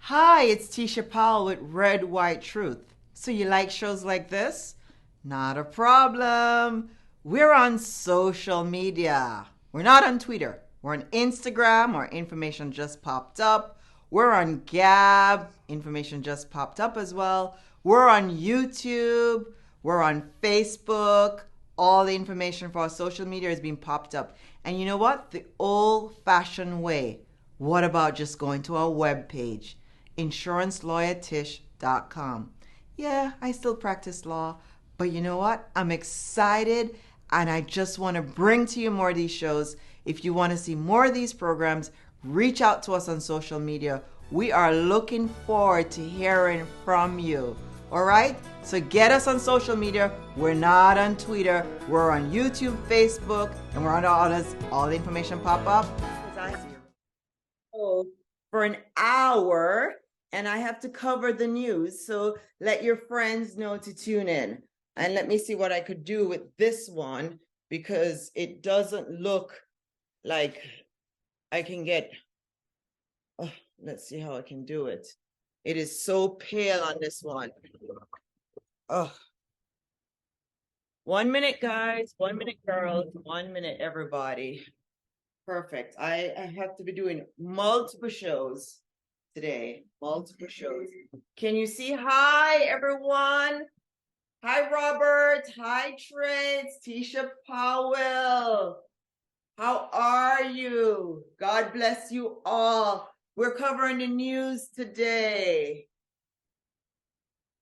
Hi, it's Teisha Powell with Red White Truth. So you like shows like this? Not a problem. We're on social media. We're not on Twitter. We're on Instagram. Our information just popped up. We're on Gab. Information just popped up as well. We're on YouTube. We're on Facebook. All the information for our social media is being popped up. And you know what? The old fashioned way. What about just going to our webpage? insurancelawyertish.com. Yeah, I still practice law, but you know what? I'm excited and I just want to bring to you more of these shows. If you want to see more of these programs, reach out to us on social media. We are looking forward to hearing from you. All right? So get us on social media. We're not on Twitter. We're on YouTube, Facebook, and we're on all others. All the information pop up. For an hour and I have to cover the news. So let your friends know to tune in. And let me see what I could do with this one because it doesn't look like I can get. Oh, let's see how I can do it. It is so pale on this one. Oh. 1 minute, guys. 1 minute, girls. 1 minute, everybody. Perfect. I have to be doing multiple shows today. Multiple shows. Can you see? Hi, everyone. Hi, Robert. Hi, Trey. It's Teisha Powell. How are you? God bless you all. We're covering the news today.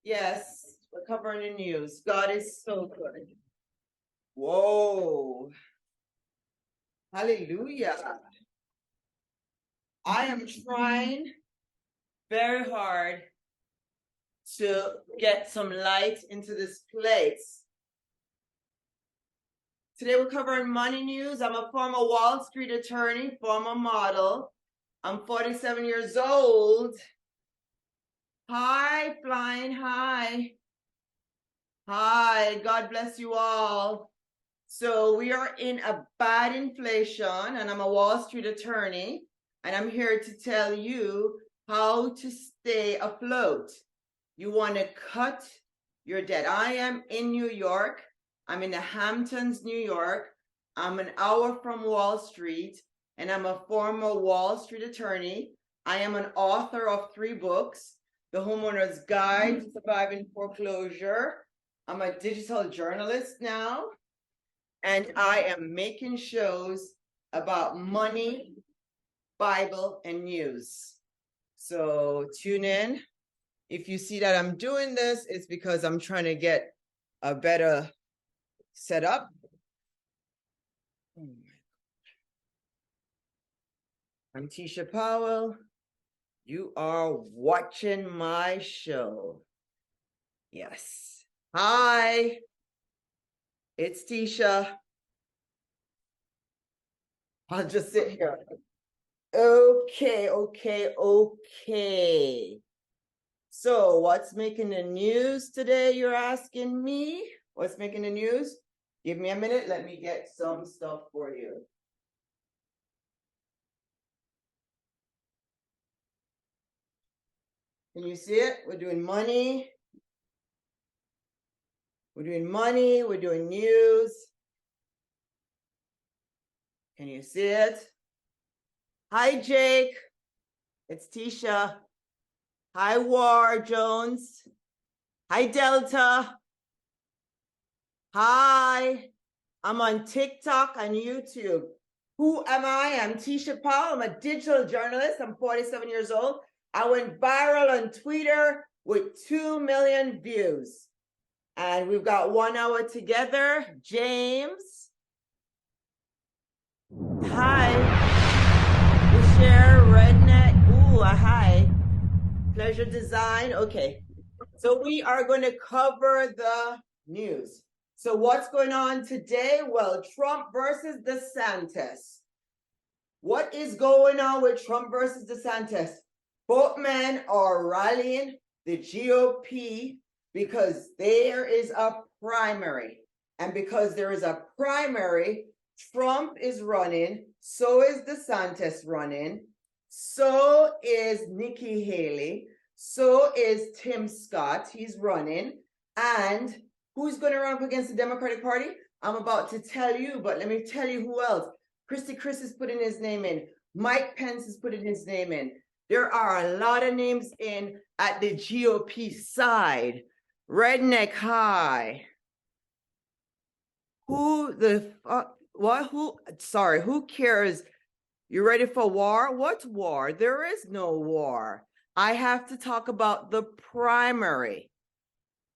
Yes, we're covering the news. God is so good. Whoa. Hallelujah. I am trying very hard to get some light into this place. Today we're covering money news. I'm a former Wall Street attorney, former model. I'm 47 years old. Hi, flying, hi. Hi, God bless you all. So we are in a bad inflation and I'm a Wall Street attorney and I'm here to tell you how to stay afloat. You want to cut your debt. I am in New York. I'm in the Hamptons, New York. I'm an hour from Wall Street and I'm a former Wall Street attorney. I am an author of 3 books, The Homeowner's Guide to Surviving Foreclosure. I'm a digital journalist now, and I am making shows about money, Bible, and news. So tune in. If you see that I'm doing this, it's because I'm trying to get a better setup. I'm Teisha Powell. You are watching my show. Yes. Hi. It's Teisha. I'll just sit here. Okay. So what's making the news today, you're asking me? What's making the news? Give me a minute. Let me get some stuff for you. Can you see it? We're doing money. We're doing money. We're doing news. Can you see it? Hi, Jake. It's Teisha. Hi, War Jones. Hi, Delta. Hi. I'm on TikTok and YouTube. Who am I? I'm Teisha Powell. I'm a digital journalist. I'm 47 years old. I went viral on Twitter with 2 million views. And we've got 1 hour together. James. Hi. Share Rednet. Ooh, hi. Pleasure Design. Okay. So we are going to cover the news. So what's going on today? Well, Trump versus DeSantis. What is going on with Trump versus DeSantis? Both men are rallying the GOP because there is a primary. And because there is a primary, Trump is running, so is DeSantis running. So is Nikki Haley. So is Tim Scott. He's running. And who's going to run up against the Democratic Party? I'm about to tell you, but let me tell you who else. Christy Chris is putting his name in. Mike Pence is putting his name in. There are a lot of names in at the GOP side. Redneck High. Who the fuck? What? Who? Sorry, who cares? You ready for war? What war? There is no war. I have to talk about the primary.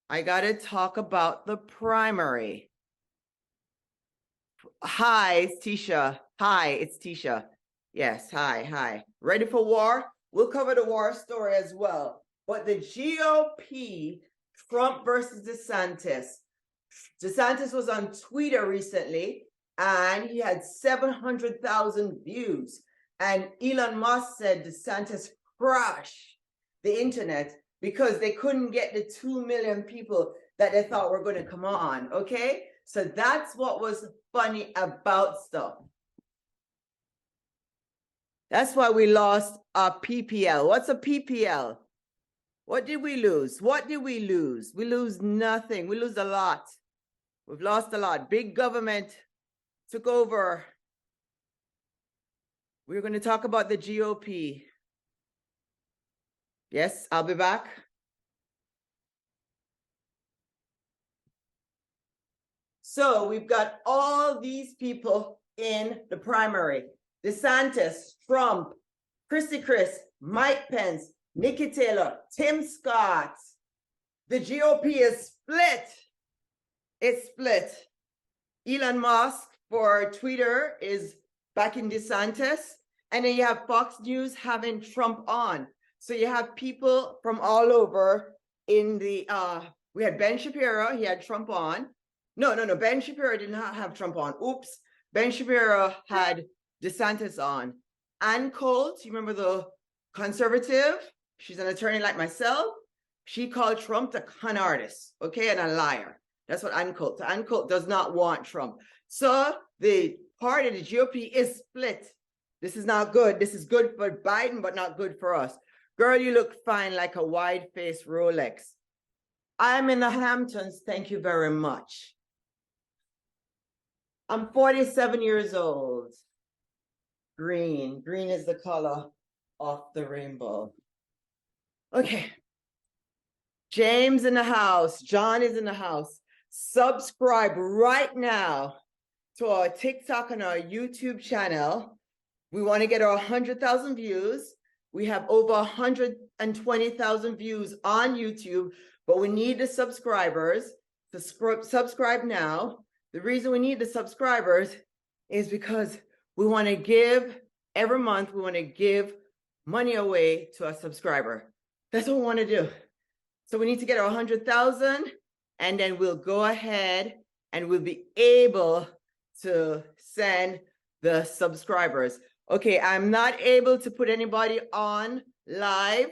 I got to talk about the primary. Hi, it's Teisha. Hi, it's Teisha. Yes, hi. Ready for war? We'll cover the war story as well. But the GOP, Trump versus DeSantis. DeSantis was on Twitter recently and he had 700,000 views. And Elon Musk said DeSantis crashed the internet because they couldn't get the 2 million people that they thought were going to come on, okay? So that's what was funny about stuff. That's why we lost our PPL. What's a PPL? What did we lose? What did we lose? We lose nothing. We lose a lot. We've lost a lot. Big government took over. We're going to talk about the GOP. Yes, I'll be back. So we've got all these people in the primary. DeSantis, Trump, Christy Chris, Mike Pence, Nikki Taylor, Tim Scott. The GOP is split. It's split. Elon Musk for Twitter is backing DeSantis. And then you have Fox News having Trump on. So you have people from all over in the, we had Ben Shapiro, he had Trump on. No, Ben Shapiro did not have Trump on. Oops. Ben Shapiro had DeSantis on. Ann Colt, you remember the conservative? She's an attorney like myself. She called Trump a con artist, okay, and a liar. That's what Ann Colt. Ann Colt does not want Trump. So the party, the GOP, is split. This is not good. This is good for Biden, but not good for us. Girl, you look fine like a wide-faced Rolex. I'm in the Hamptons. Thank you very much. I'm 47 years old. Green. Green is the color of the rainbow. Okay. James in the house. John is in the house. Subscribe right now to our TikTok and our YouTube channel. We want to get our 100,000 views. We have over 120,000 views on YouTube, but we need the subscribers to subscribe now. The reason we need the subscribers is because we want to give, every month, we want to give money away to a subscriber. That's what we want to do. So we need to get our 100,000, and then we'll go ahead and we'll be able to send the subscribers. Okay, I'm not able to put anybody on live,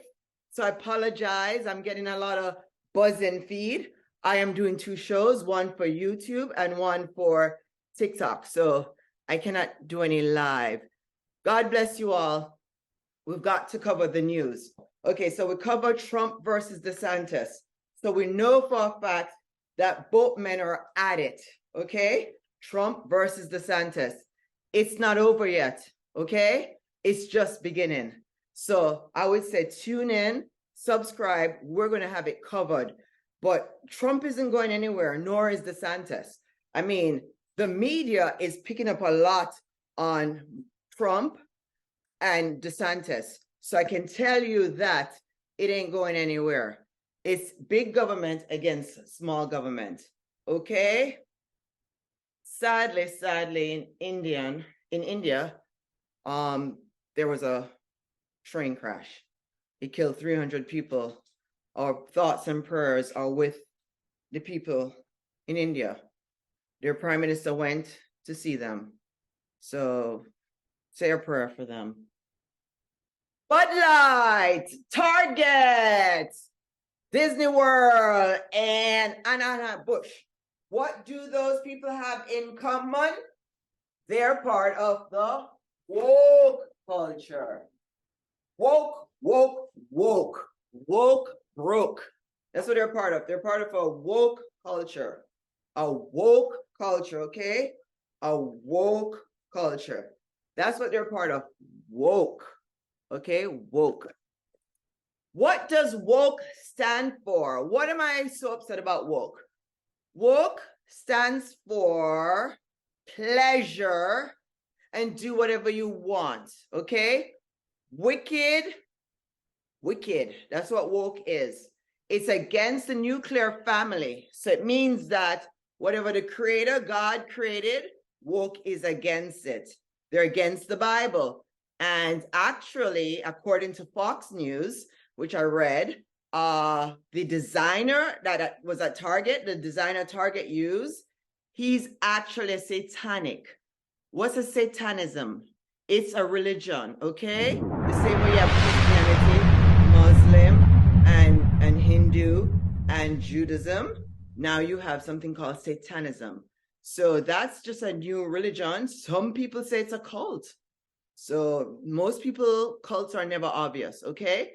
so I apologize. I'm getting a lot of buzz-in feed. I am doing 2 shows, one for YouTube and one for TikTok, so I cannot do any live. God bless you all. We've got to cover the news. Okay, so we cover Trump versus DeSantis. So we know for a fact that both men are at it, okay? Trump versus DeSantis. It's not over yet, okay? It's just beginning. So I would say tune in, subscribe. We're going to have it covered. But Trump isn't going anywhere, nor is DeSantis. I mean, the media is picking up a lot on Trump and DeSantis. So I can tell you that it ain't going anywhere. It's big government against small government, okay? Sadly, in India, there was a train crash. It killed 300 people. Our thoughts and prayers are with the people in India. Their prime minister went to see them. So say a prayer for them. Bud Light, Target, Disney World, and Anheuser-Busch. What do those people have in common? They're part of the woke culture. Woke, woke, woke. Woke, broke. That's what they're part of. They're part of a woke culture. A woke culture, okay? A woke culture. That's what they're part of. Woke. Okay? Woke. What does woke stand for? What am I so upset about woke? Woke stands for pleasure and do whatever you want. Okay? Wicked. That's what woke is. It's against the nuclear family. So it means that whatever the creator, God created, woke is against it. They're against the Bible. And actually, according to Fox News, which I read, the designer that was at Target, the designer Target used, he's actually a satanic. What's a satanism? It's a religion, okay? The same way you have Christianity, Muslim, and Hindu, and Judaism. Now you have something called Satanism. So that's just a new religion. Some people say it's a cult. So most people, cults are never obvious, okay?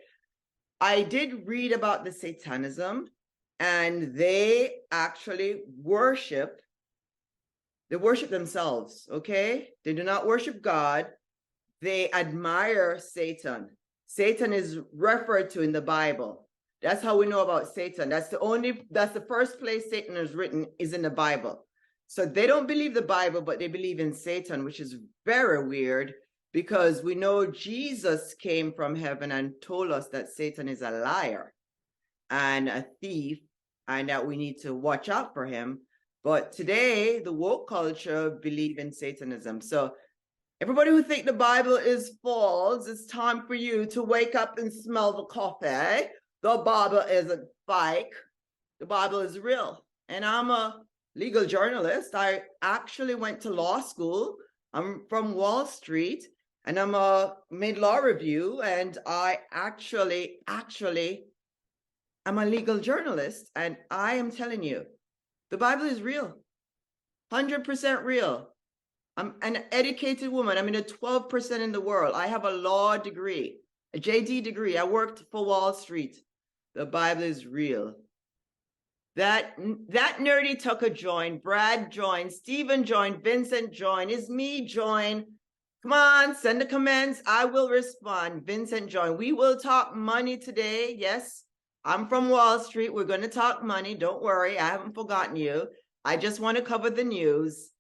I did read about the Satanism, and they actually worship themselves, okay? They do not worship God. They admire Satan. Satan is referred to in the Bible. That's how we know about Satan. That's the first place Satan is written is in the Bible. So they don't believe the Bible, but they believe in Satan, which is very weird because we know Jesus came from heaven and told us that Satan is a liar and a thief and that we need to watch out for him. But today, the woke culture believe in Satanism. So everybody who think the Bible is false, it's time for you to wake up and smell the coffee. The Bible isn't fake. The Bible is real. And I'm a legal journalist. I actually went to law school. I'm from Wall Street, and I'm a made law review. And I actually, I'm a legal journalist. And I am telling you, the Bible is real. 100% real. I'm an educated woman. I'm in the 12% in the world. I have a law degree, a JD degree. I worked for Wall Street. The Bible is real. That nerdy Tucker joined, Brad joined, Stephen joined, Vincent joined, is me joined. Come on, send the comments. I will respond. Vincent joined. We will talk money today. Yes, I'm from Wall Street. We're going to talk money. Don't worry. I haven't forgotten you. I just want to cover the news.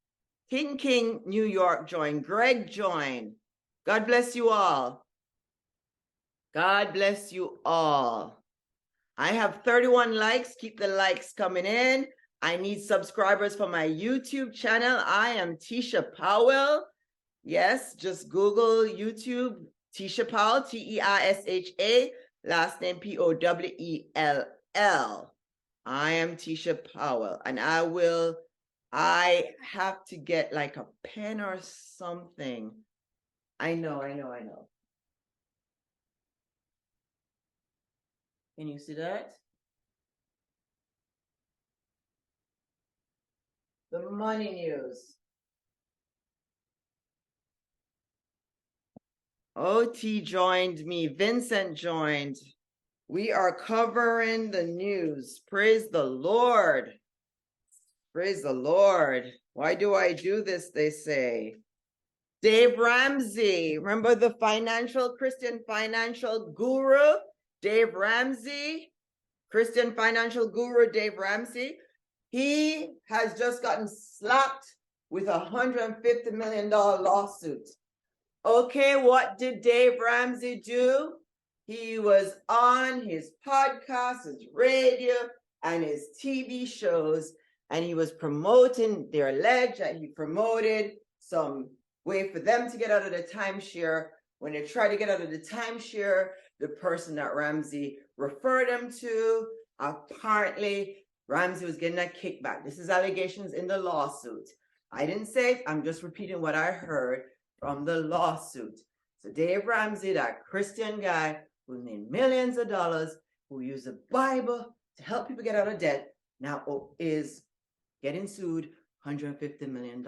King, New York joined. Greg joined. God bless you all. God bless you all. I have 31 likes. Keep the likes coming in. I need subscribers for my YouTube channel. I am Teisha Powell. Yes, just Google YouTube, Teisha Powell, Teisha, last name Powell. I am Teisha Powell, and I have to get like a pen or something. I know. Can you see that? The money news. OT joined me. Vincent joined. We are covering the news. Praise the Lord. Praise the Lord. Why do I do this, they say. Dave Ramsey. Remember the Christian financial guru? Dave Ramsey. Christian financial guru Dave Ramsey. He has just gotten slapped with a $150 million lawsuit. Okay, what did Dave Ramsey do? He was on his podcast, his radio, and his TV shows, and he was promoting, they're alleged that he promoted some way for them to get out of the timeshare. When they tried to get out of the timeshare, the person that Ramsey referred them to, apparently Ramsey was getting a kickback. This is allegations in the lawsuit. I didn't say it, I'm just repeating what I heard from the lawsuit. So Dave Ramsey, that Christian guy who made millions of dollars, who used the Bible to help people get out of debt, now is getting sued $150 million.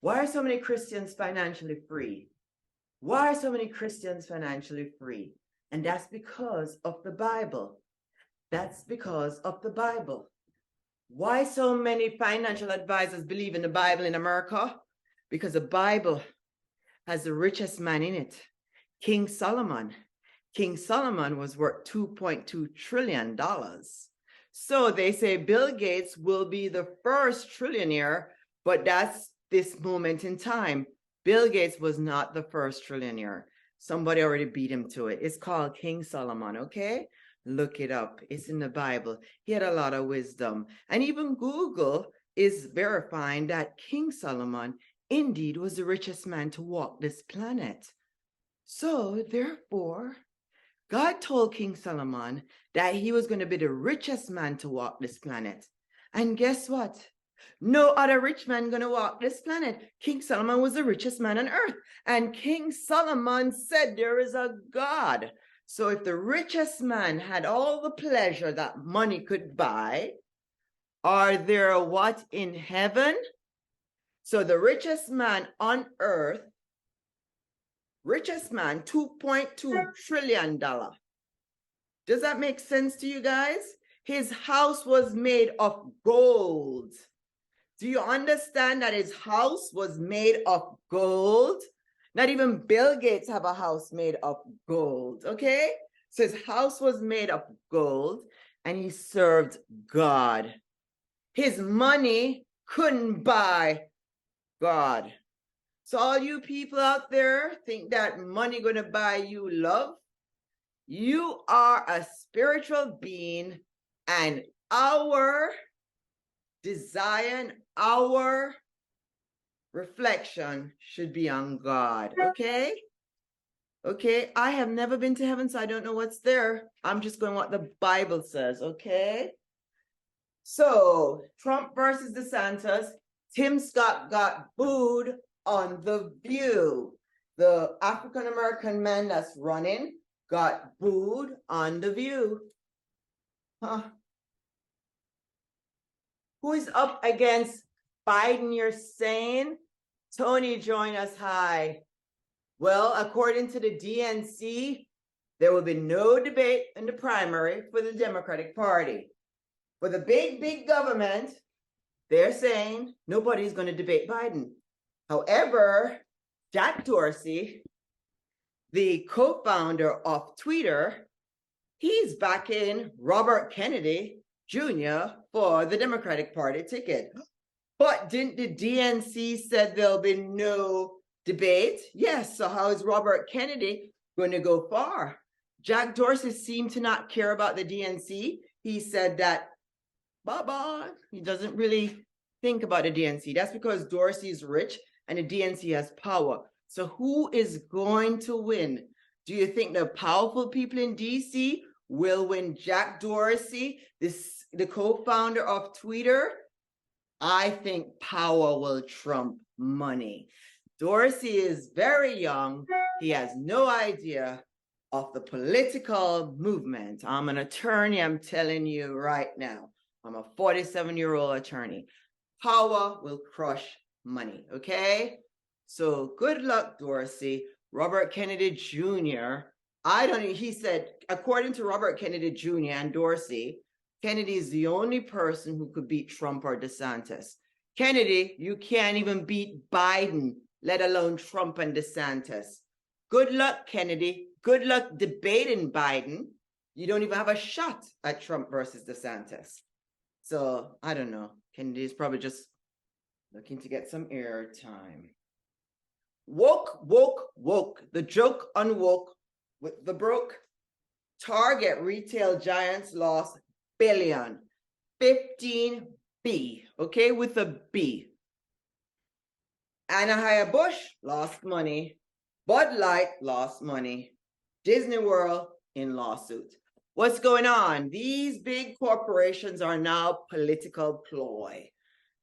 Why are so many Christians financially free? Why are so many Christians financially free? And that's because of the Bible. That's because of the Bible. Why so many financial advisors believe in the Bible in America? Because the Bible has the richest man in it, King Solomon. King Solomon was worth $2.2 trillion. So they say Bill Gates will be the first trillionaire, but that's this moment in time. Bill Gates was not the first trillionaire. Somebody already beat him to it. It's called King Solomon, okay? Look it up. It's in the Bible. He had a lot of wisdom. And even Google is verifying that King Solomon indeed was the richest man to walk this planet. So therefore, God told King Solomon that he was going to be the richest man to walk this planet. And guess what? No other rich man going to walk this planet. King Solomon was the richest man on earth. And King Solomon said there is a God. So if the richest man had all the pleasure that money could buy, are there what in heaven? So the richest man on earth, richest man, $2.2 trillion. Does that make sense to you guys? His house was made of gold. Do you understand that his house was made of gold? Not even Bill Gates have a house made of gold, okay? So his house was made of gold and he served God. His money couldn't buy God. So all you people out there think that money gonna buy you love? You are a spiritual being and our desire and our reflection should be on God, okay? Okay, I have never been to heaven, so I don't know what's there. I'm just going what the Bible says, okay? So, Trump versus DeSantis, Tim Scott got booed on The View. The African-American man that's running got booed on The View. Huh? Who is up against Biden, you're saying? Tony, join us. Hi. Well, according to the DNC, there will be no debate in the primary for the Democratic Party. For the big government, they're saying nobody's going to debate Biden. However, Jack Dorsey, the co-founder of Twitter, he's backing Robert Kennedy Jr. for the Democratic Party ticket. But didn't the DNC said there'll be no debate? Yes, so how is Robert Kennedy going to go far? Jack Dorsey seemed to not care about the DNC. He said that, bye-bye. He doesn't really think about the DNC. That's because Dorsey's rich and the DNC has power. So who is going to win? Do you think the powerful people in DC will win Jack Dorsey, the co-founder of Twitter? I think power will trump money. Dorsey is very young. He has no idea of the political movement. I'm an attorney, I'm telling you right now. I'm a 47-year-old attorney. Power will crush money, okay? So good luck, Dorsey. Robert Kennedy Jr., he said, according to Robert Kennedy Jr. and Dorsey, Kennedy is the only person who could beat Trump or DeSantis. Kennedy, you can't even beat Biden, let alone Trump and DeSantis. Good luck, Kennedy. Good luck debating Biden. You don't even have a shot at Trump versus DeSantis. So, I don't know. Kennedy is probably just looking to get some airtime. Woke. The joke unwoke with the broke. Target retail giants lost billion. 15B, okay, with a B. Anheuser-Busch lost money. Bud Light lost money. Disney World in lawsuit. What's going on? These big corporations are now political ploy.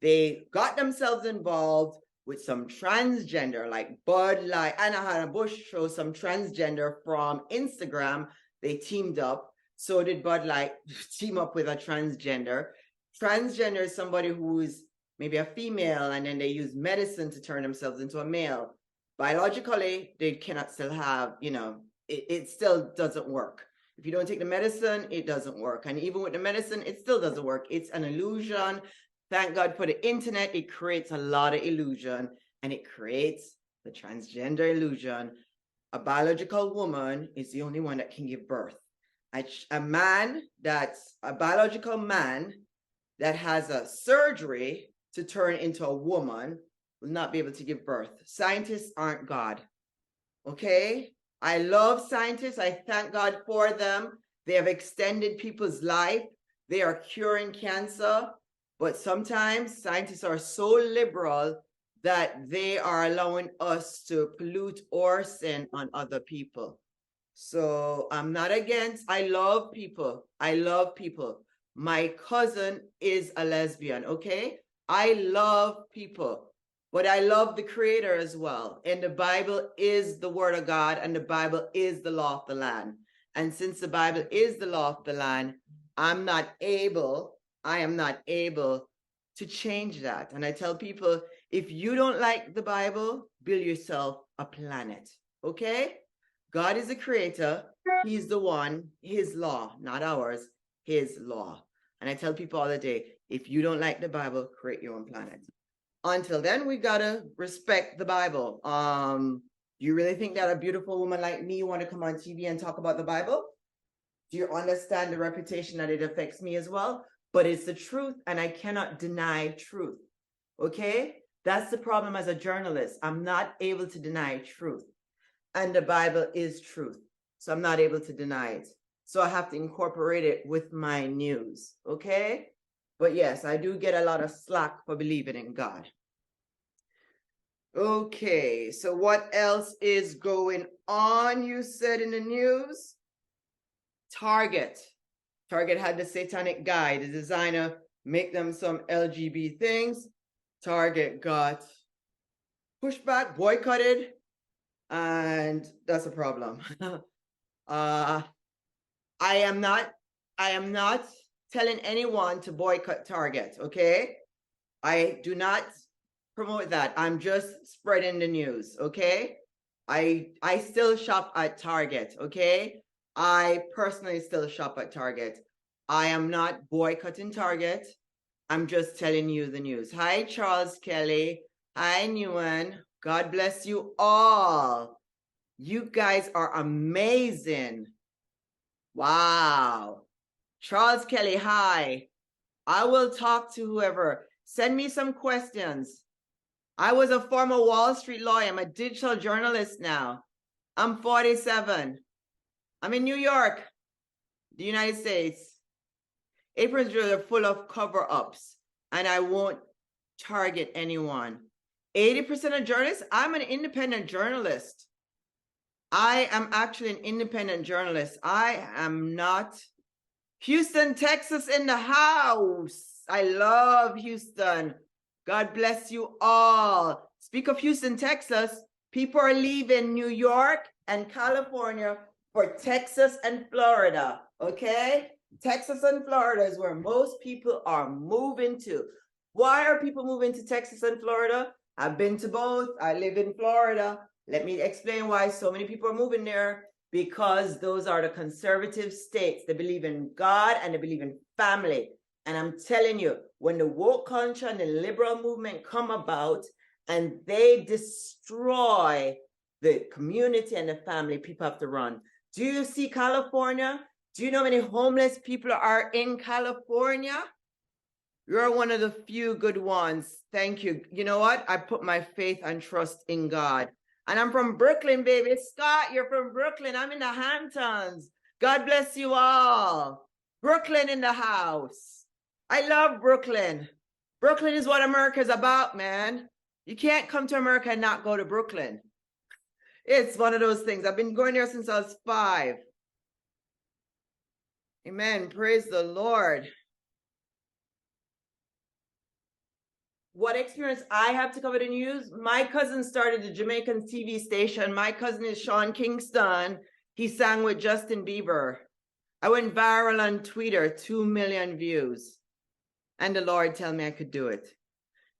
They got themselves involved with some transgender, like Bud Light. Anheuser-Busch shows some transgender from Instagram. They teamed up. So did Bud Light team up with a transgender. Transgender is somebody who is maybe a female and then they use medicine to turn themselves into a male. biologically, they cannot still have, it still doesn't work. If you don't take the medicine, it doesn't work. And even with the medicine, it still doesn't work. It's an illusion. Thank God for the internet. It creates a lot of illusion, and it creates the transgender illusion. A biological woman is the only one that can give birth. A man that's a biological man that has a surgery to turn into a woman will not be able to give birth. Scientists aren't God. Okay? I love scientists. I thank God for them. They have extended people's life. They are curing cancer. But sometimes scientists are so liberal that they are allowing us to pollute or sin on other people. So I'm not against, I love people. I love people. My cousin is a lesbian, okay? I love people, but I love the Creator as well. And the Bible is the Word of God, and the Bible is the law of the land. And since the Bible is the law of the land, I am not able to change that. And I tell people, if you don't like the Bible, build yourself a planet, okay? God is the creator. He's the one, his law, not ours, his law. And I tell people all the day, if you don't like the Bible, create your own planet. Until then, we gotta respect the Bible. Do you really think that a beautiful woman like me want to come on TV and talk about the Bible? Do you understand the reputation that it affects me as well? But it's the truth, and I cannot deny truth. Okay? That's the problem as a journalist. I'm not able to deny truth. And the Bible is truth. So I'm not able to deny it. So I have to incorporate it with my news. Okay? But yes, I do get a lot of slack for believing in God. Okay, so what else is going on, you said in the news? Target. Target had the satanic guy, the designer, make them some LGB things. Target got pushed back, boycotted, and that's a problem. I am not telling anyone to boycott Target, okay? I do not promote that. I'm just spreading the news, okay? I still shop at Target, okay? I personally still shop at Target. I am not boycotting Target. I'm just telling you the news. Hi, Charles Kelly. Hi, Newen. God bless you all. You guys are amazing. Wow. Charles Kelly, hi. I will talk to whoever. Send me some questions. I was a former Wall Street lawyer. I'm a digital journalist now. I'm 47. I'm in New York, the United States. April's are full of cover-ups, and I won't target anyone. 80% of journalists, I'm an independent journalist. I am actually an independent journalist. I am not. Houston, Texas in the house. I love Houston. God bless you all. Speak of Houston, Texas, people are leaving New York and California for Texas and Florida, okay? Texas and Florida is where most people are moving to. Why are people moving to Texas and Florida? I've been to both. I live in Florida. Let me explain why so many people are moving there. Because those are the conservative states. They believe in God and they believe in family. And I'm telling you, when the woke culture and the liberal movement come about and they destroy the community and the family, people have to run. Do you see California? Do you know how many homeless people are in California? You're one of the few good ones. Thank you. You know what? I put my faith and trust in God. And I'm from Brooklyn, baby. Scott, you're from Brooklyn. I'm in the Hamptons. God bless you all. Brooklyn in the house. I love Brooklyn. Brooklyn is what America's about, man. You can't come to America and not go to Brooklyn. It's one of those things. I've been going there since I was 5. Amen. Praise the Lord. What experience I have to cover the news? My cousin started the Jamaican TV station. My cousin is Sean Kingston. He sang with Justin Bieber. I went viral on Twitter, 2 million views. And the Lord told me I could do it.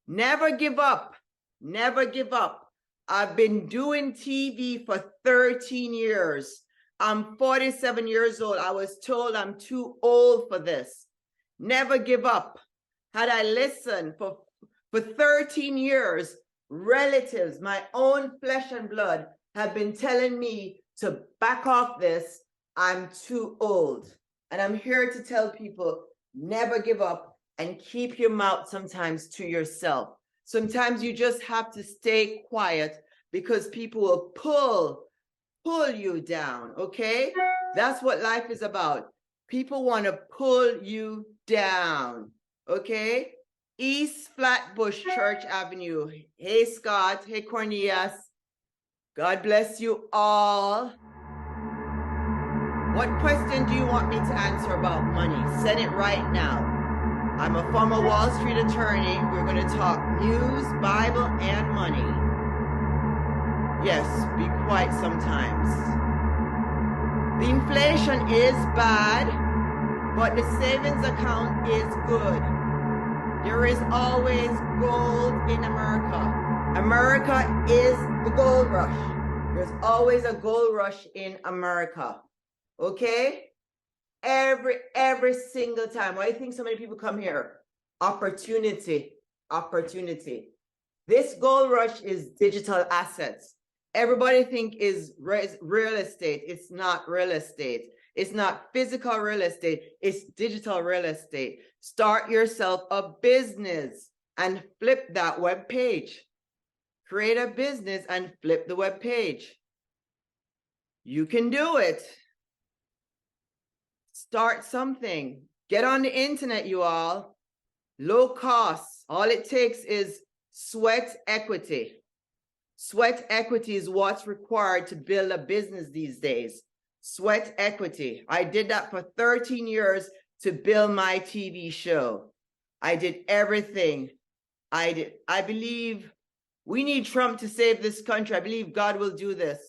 Never give up. Never give up. I've been doing TV for 13 years. I'm 47 years old. I was told I'm too old for this. Never give up. Had I listened for 13 years, relatives, my own flesh and blood, have been telling me to back off this. I'm too old. And I'm here to tell people, never give up and keep your mouth sometimes to yourself. Sometimes you just have to stay quiet because people will pull you down, okay? That's what life is about. People want to pull you down, okay? East Flatbush Church Avenue. Hey, Scott. Hey, Cornelius. God bless you all. What question do you want me to answer about money? Send it right now. I'm a former Wall Street attorney. We're going to talk news, Bible, and money. Yes, be quiet sometimes. The inflation is bad, but the savings account is good. There is always gold in America. America is the gold rush. There's always a gold rush in America. Okay? Every single time. Why do you think so many people come here? Opportunity. This gold rush is digital assets. Everybody think is real estate. It's not real estate. It's not physical real estate. It's digital real estate. Start yourself a business and flip that web page. Create a business and flip the web page. You can do it. Start something. Get on the internet, you all. Low cost. All it takes is sweat equity. Sweat equity is what's required to build a business these days. Sweat equity. I did that for 13 years to build my TV show. I did everything. I believe we need Trump to save this country. I believe God will do this.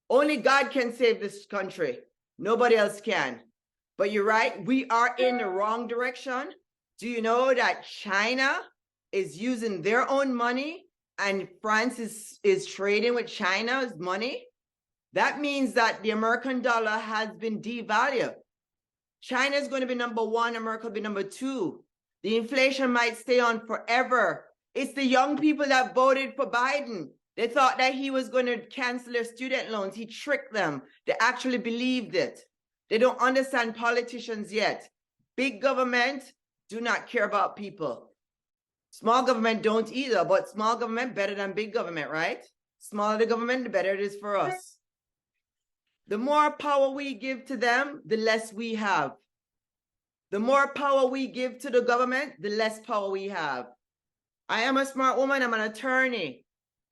Only God can save this country. Nobody else can. But you're right. We are in the wrong direction. Do you know that China is using their own money and France is trading with China's money? That means that the American dollar has been devalued. China is going to be number one. America will be number two. The inflation might stay on forever. It's the young people that voted for Biden. They thought that he was going to cancel their student loans. He tricked them. They actually believed it. They don't understand politicians yet. Big government do not care about people. Small government don't either, but small government better than big government, right? Smaller the government, the better it is for us. The more power we give to them, the less we have. The more power we give to the government, the less power we have. I am a smart woman. I'm an attorney.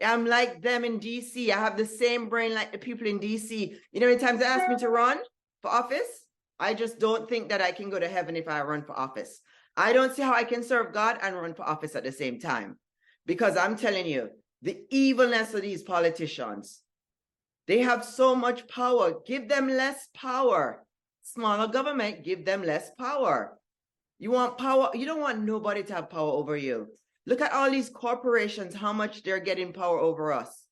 I'm like them in DC. I have the same brain like the people in DC. You know how many times they ask me to run for office? I just don't think that I can go to heaven if I run for office. I don't see how I can serve God and run for office at the same time. Because I'm telling you, the evilness of these politicians, they have so much power. Give them less power. Smaller government, give them less power. You want power? You don't want nobody to have power over you. Look at all these corporations, how much they're getting power over us.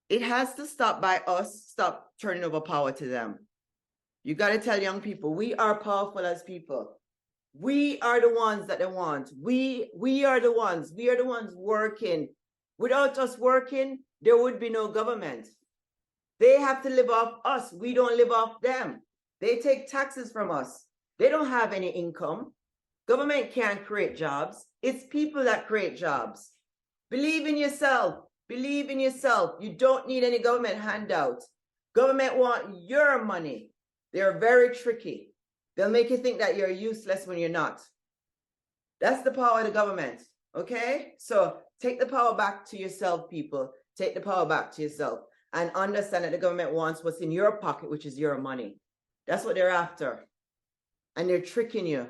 It has to stop by us, stop turning over power to them. You got to tell young people, we are powerful as people. We are the ones that they want. We are the ones. We are the ones working. Without us working, there would be no government. They have to live off us. We don't live off them. They take taxes from us. They don't have any income. Government can't create jobs. It's people that create jobs. Believe in yourself. Believe in yourself. You don't need any government handout. Government want your money. They're very tricky. They'll make you think that you're useless when you're not. That's the power of the government. Okay? So take the power back to yourself, people. Take the power back to yourself. And understand that the government wants what's in your pocket, which is your money. That's what they're after. And they're tricking you.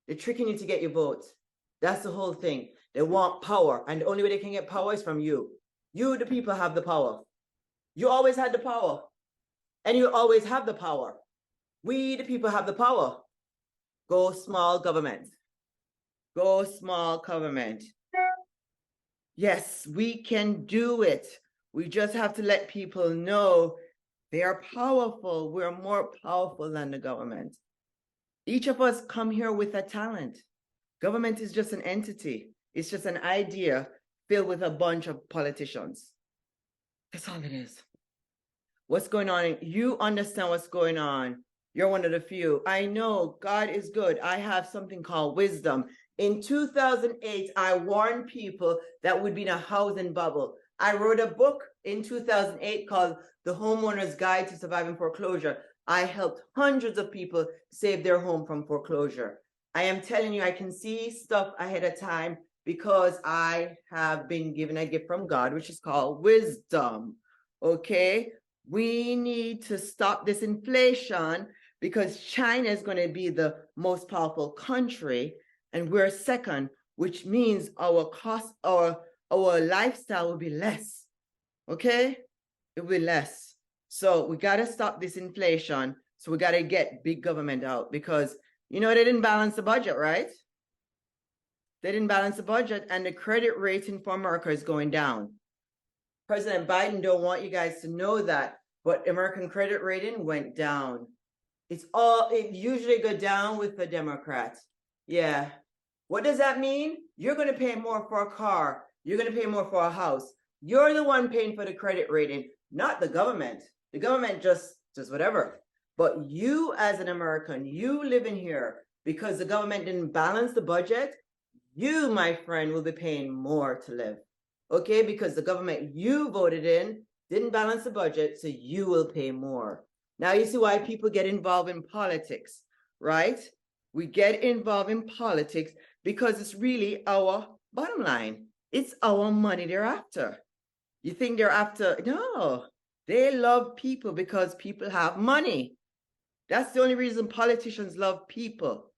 They're tricking you to get your vote. That's the whole thing. They want power. And the only way they can get power is from you. You, the people, have the power. You always had the power. And you always have the power. We, the people, have the power. Go small government. Go small government. Yes, we can do it. We just have to let people know they are powerful. We're more powerful than the government. Each of us come here with a talent. Government is just an entity. It's just an idea filled with a bunch of politicians. That's all it is. What's going on? You understand what's going on. You're one of the few. I know God is good. I have something called wisdom. In 2008, I warned people that would be in a housing bubble. I wrote a book in 2008 called The Homeowner's Guide to Surviving Foreclosure. I helped hundreds of people save their home from foreclosure. I am telling you, I can see stuff ahead of time because I have been given a gift from God, which is called wisdom. Okay? We need to stop this inflation because China is going to be the most powerful country and we're second, which means our cost, our lifestyle will be less. Okay? It will be less. So we got to stop this inflation. So we got to get big government out because, you know, they didn't balance the budget, right? They didn't balance the budget and the credit rating for America is going down. President Biden don't want you guys to know that, but American credit rating went down. It usually go down with the Democrats. Yeah. What does that mean? You're going to pay more for a car. You're going to pay more for a house. You're the one paying for the credit rating, not the government. The government just does whatever. But you as an American, you living here because the government didn't balance the budget, you, my friend, will be paying more to live. Okay, because the government you voted in didn't balance the budget, so you will pay more. Now you see why people get involved in politics, right? We get involved in politics because it's really our bottom line. It's our money they're after. You think they're after? No, they love people because people have money. That's the only reason politicians love people.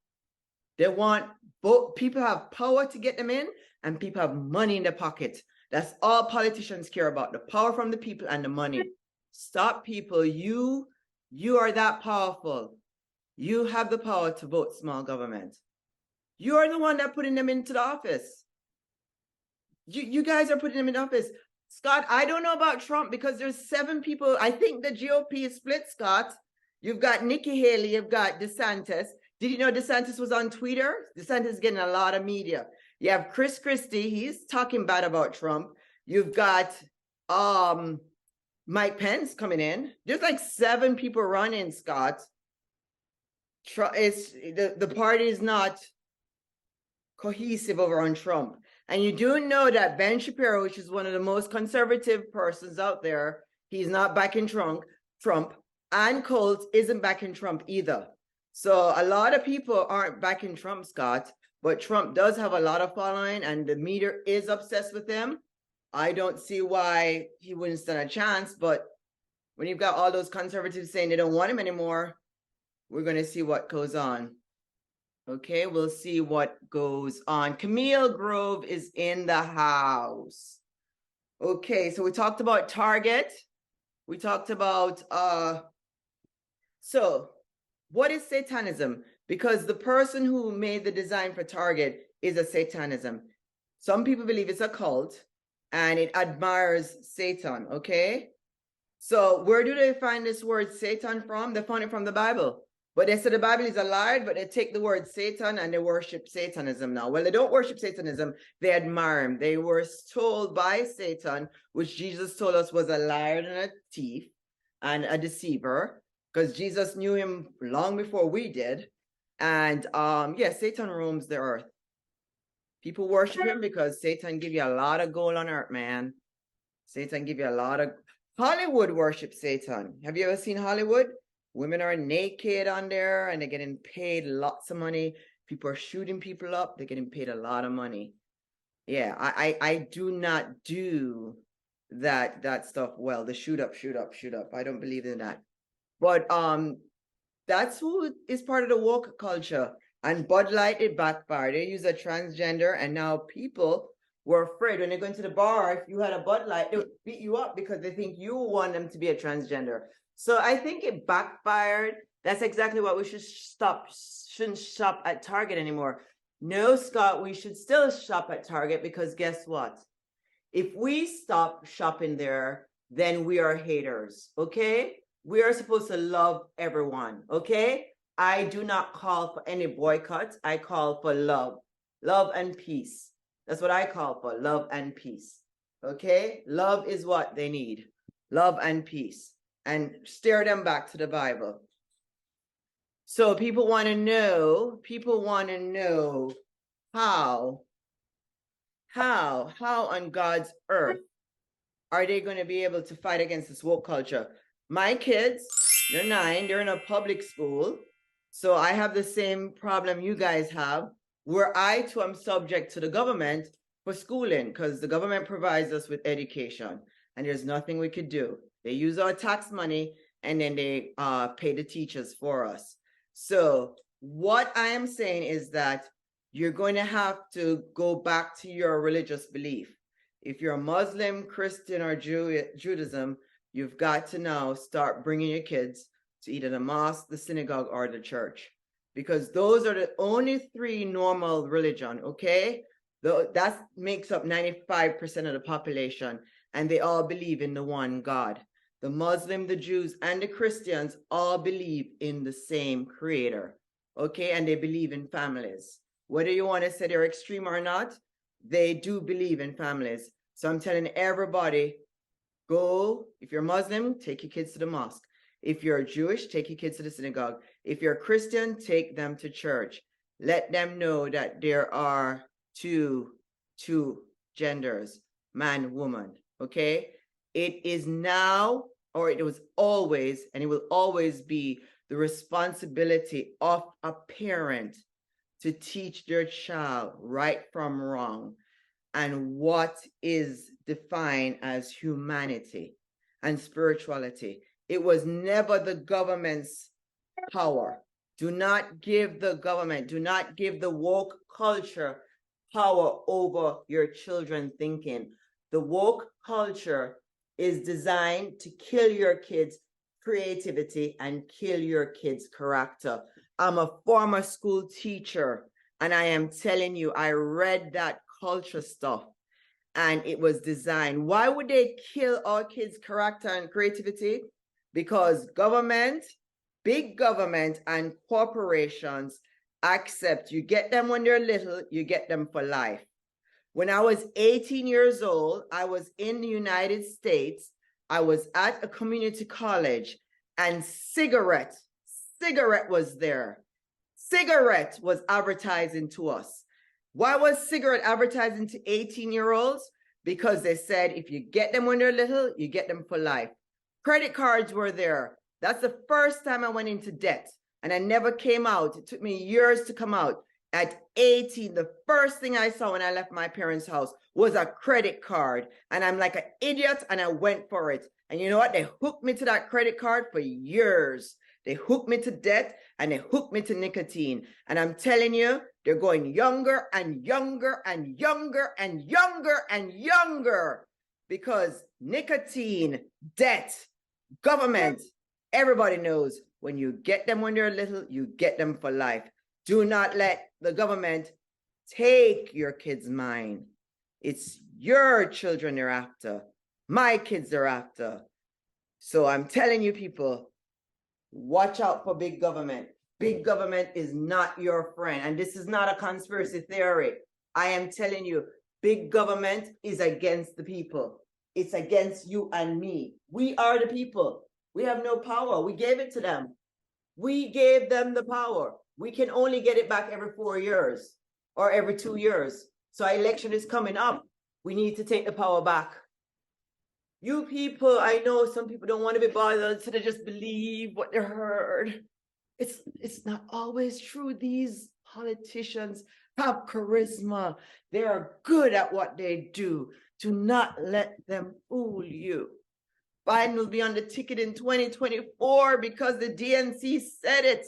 They want both. People have power to get them in and people have money in their pocket. That's all politicians care about, the power from the people and the money. Stop people. You are that powerful. You have the power to vote small government. You are the one that putting them into the office. You guys are putting them in office. Scott, I don't know about Trump because there's 7 people. I think the GOP is split, Scott. You've got Nikki Haley, you've got DeSantis. Did you know DeSantis was on Twitter? DeSantis is getting a lot of media. You have Chris Christie, he's talking bad about Trump. You've got Mike Pence coming in. There's like 7 people running, Scott. The party is not cohesive over on Trump. And you do know that Ben Shapiro, which is one of the most conservative persons out there, he's not backing Trump. And Colt isn't backing Trump either. So a lot of people aren't backing Trump, Scott. But Trump does have a lot of following and the media is obsessed with him. I don't see why he wouldn't stand a chance. But when you've got all those conservatives saying they don't want him anymore, we're going to see what goes on. Okay, we'll see what goes on. Camille Grove is in the house. Okay, so we talked about Target. We talked about, so what is Satanism? Because the person who made the design for Target is a Satanism. Some people believe it's a cult and it admires Satan, okay? So where do they find this word Satan from? They found it from the Bible. But they say the Bible is a lie, but they take the word Satan and they worship Satanism now. Well, they don't worship Satanism. They admire him. They were told by Satan, which Jesus told us was a liar and a thief and a deceiver, because Jesus knew him long before we did. And yeah, Satan roams the earth. People worship him because Satan give you a lot of gold on earth, man. Satan give you a lot of... Hollywood worship Satan. Have you ever seen Hollywood? Women are naked on there and they're getting paid lots of money. People are shooting people up. They're getting paid a lot of money. Yeah, I do not do that stuff well. The shoot up. I don't believe in that. But that's who is part of the woke culture. And Bud Light, it backfired. They use a transgender and now people were afraid when they go into the bar, if you had a Bud Light, they would beat you up because they think you want them to be a transgender. So I think it backfired. That's exactly what we should stop. Shouldn't shop at Target anymore. No, Scott, we should still shop at Target because guess what? If we stop shopping there, then we are haters, okay? We are supposed to love everyone, okay? I do not call for any boycotts. I call for love. Love and peace. That's what I call for, love and peace, okay? Love is what they need. Love and peace. And steer them back to the Bible. So people want to know how on God's earth are they going to be able to fight against this woke culture? My kids, they're 9, they're in a public school. So I have the same problem you guys have, where I too am subject to the government for schooling, because the government provides us with education and there's nothing we could do. They use our tax money and then they pay the teachers for us. So what I am saying is that you're going to have to go back to your religious belief. If you're a Muslim, Christian, or Judaism, you've got to now start bringing your kids to either the mosque, the synagogue, or the church, because those are the only 3 normal religion, okay? That makes up 95% of the population, and they all believe in the one God. The Muslim, the Jews, and the Christians all believe in the same creator, okay? And they believe in families. Whether you want to say they're extreme or not, they do believe in families. So I'm telling everybody, go, if you're Muslim, take your kids to the mosque. If you're Jewish, take your kids to the synagogue. If you're Christian, take them to church. Let them know that there are two genders, man, woman, okay? It is now, or it was always, and it will always be the responsibility of a parent to teach their child right from wrong and what is defined as humanity and spirituality. It was never the government's power. Do not give the government, do not give the woke culture power over your children thinking. The woke culture is designed to kill your kids' creativity and kill your kids' character. I'm a former school teacher, and I am telling you, I read that culture stuff, and it was designed. Why would they kill our kids' character and creativity? Because government, big government, and corporations accept you get them when they're little, you get them for life. When I was 18 years old, I was in the United States. I was at a community college, and cigarette was there. Cigarette was advertising to us. Why was cigarette advertising to 18-year-olds? Because they said if you get them when they're little, you get them for life. Credit cards were there. That's the first time I went into debt, and I never came out. It took me years to come out. At 18, the first thing I saw when I left my parents' house was a credit card. And I'm like an idiot, and I went for it. And you know what? They hooked me to that credit card for years. They hooked me to debt, and they hooked me to nicotine. And I'm telling you, they're going younger and younger and younger and younger and younger, because nicotine, debt, government, everybody knows when you get them when they're little, you get them for life. Do not let the government take your kids' mind. It's your children they're after. My kids they're after. So I'm telling you, people, watch out for big government. Big government is not your friend. And this is not a conspiracy theory. I am telling you, big government is against the people. It's against you and me. We are the people. We have no power. We gave it to them. We gave them the power. We can only get it back every 4 years or every 2 years. So our election is coming up. We need to take the power back. You people, I know some people don't want to be bothered, so they just believe what they heard. It's not always true. These politicians have charisma. They are good at what they do. Do not let them fool you. Biden will be on the ticket in 2024 because the DNC said it.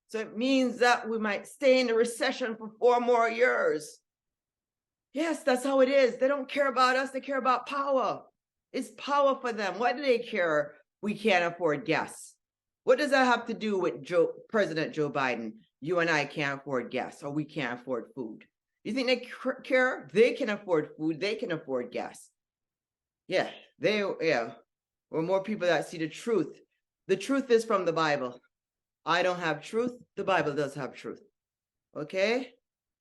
So it means that we might stay in a recession for 4 more years. Yes, that's how it is. They don't care about us. They care about power. It's power for them. Why do they care we can't afford gas? What does that have to do with President Joe Biden? You and I can't afford gas, or we can't afford food. You think they care? They can afford food. They can afford gas. Yeah, or more people that see the truth. The truth is from the Bible. I don't have truth. The Bible does have truth. Okay?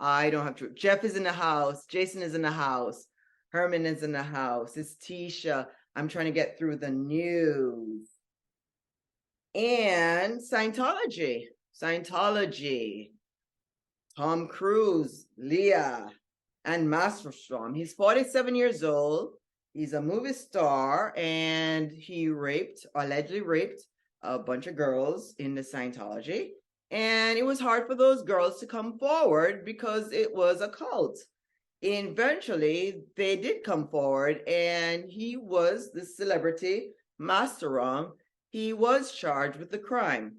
I don't have truth. Jeff is in the house. Jason is in the house. Herman is in the house. It's Teisha. I'm trying to get through the news. And Scientology. Scientology. Tom Cruise, Leah, and Masterstrom. He's 47 years old. He's a movie star, and he allegedly raped a bunch of girls in the Scientology. And it was hard for those girls to come forward because it was a cult. And eventually, they did come forward, and he was the celebrity Masterstrom. He was charged with the crime.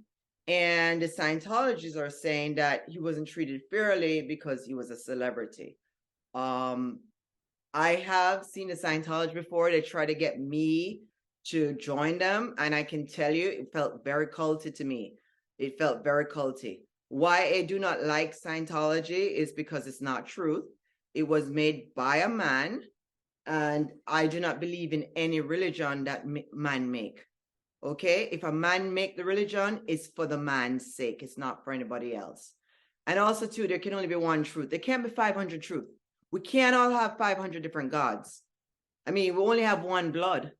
And the Scientologists are saying that he wasn't treated fairly because he was a celebrity. I have seen the Scientology before. They try to get me to join them, and I can tell you, it felt very culty to me. It felt very culty. Why I do not like Scientology is because it's not truth. It was made by a man, and I do not believe in any religion that man make. Okay, if a man make the religion, it's for the man's sake. It's not for anybody else. And also, too, there can only be one truth. There can't be 500 truth. We can't all have 500 different gods. I mean, we only have one blood.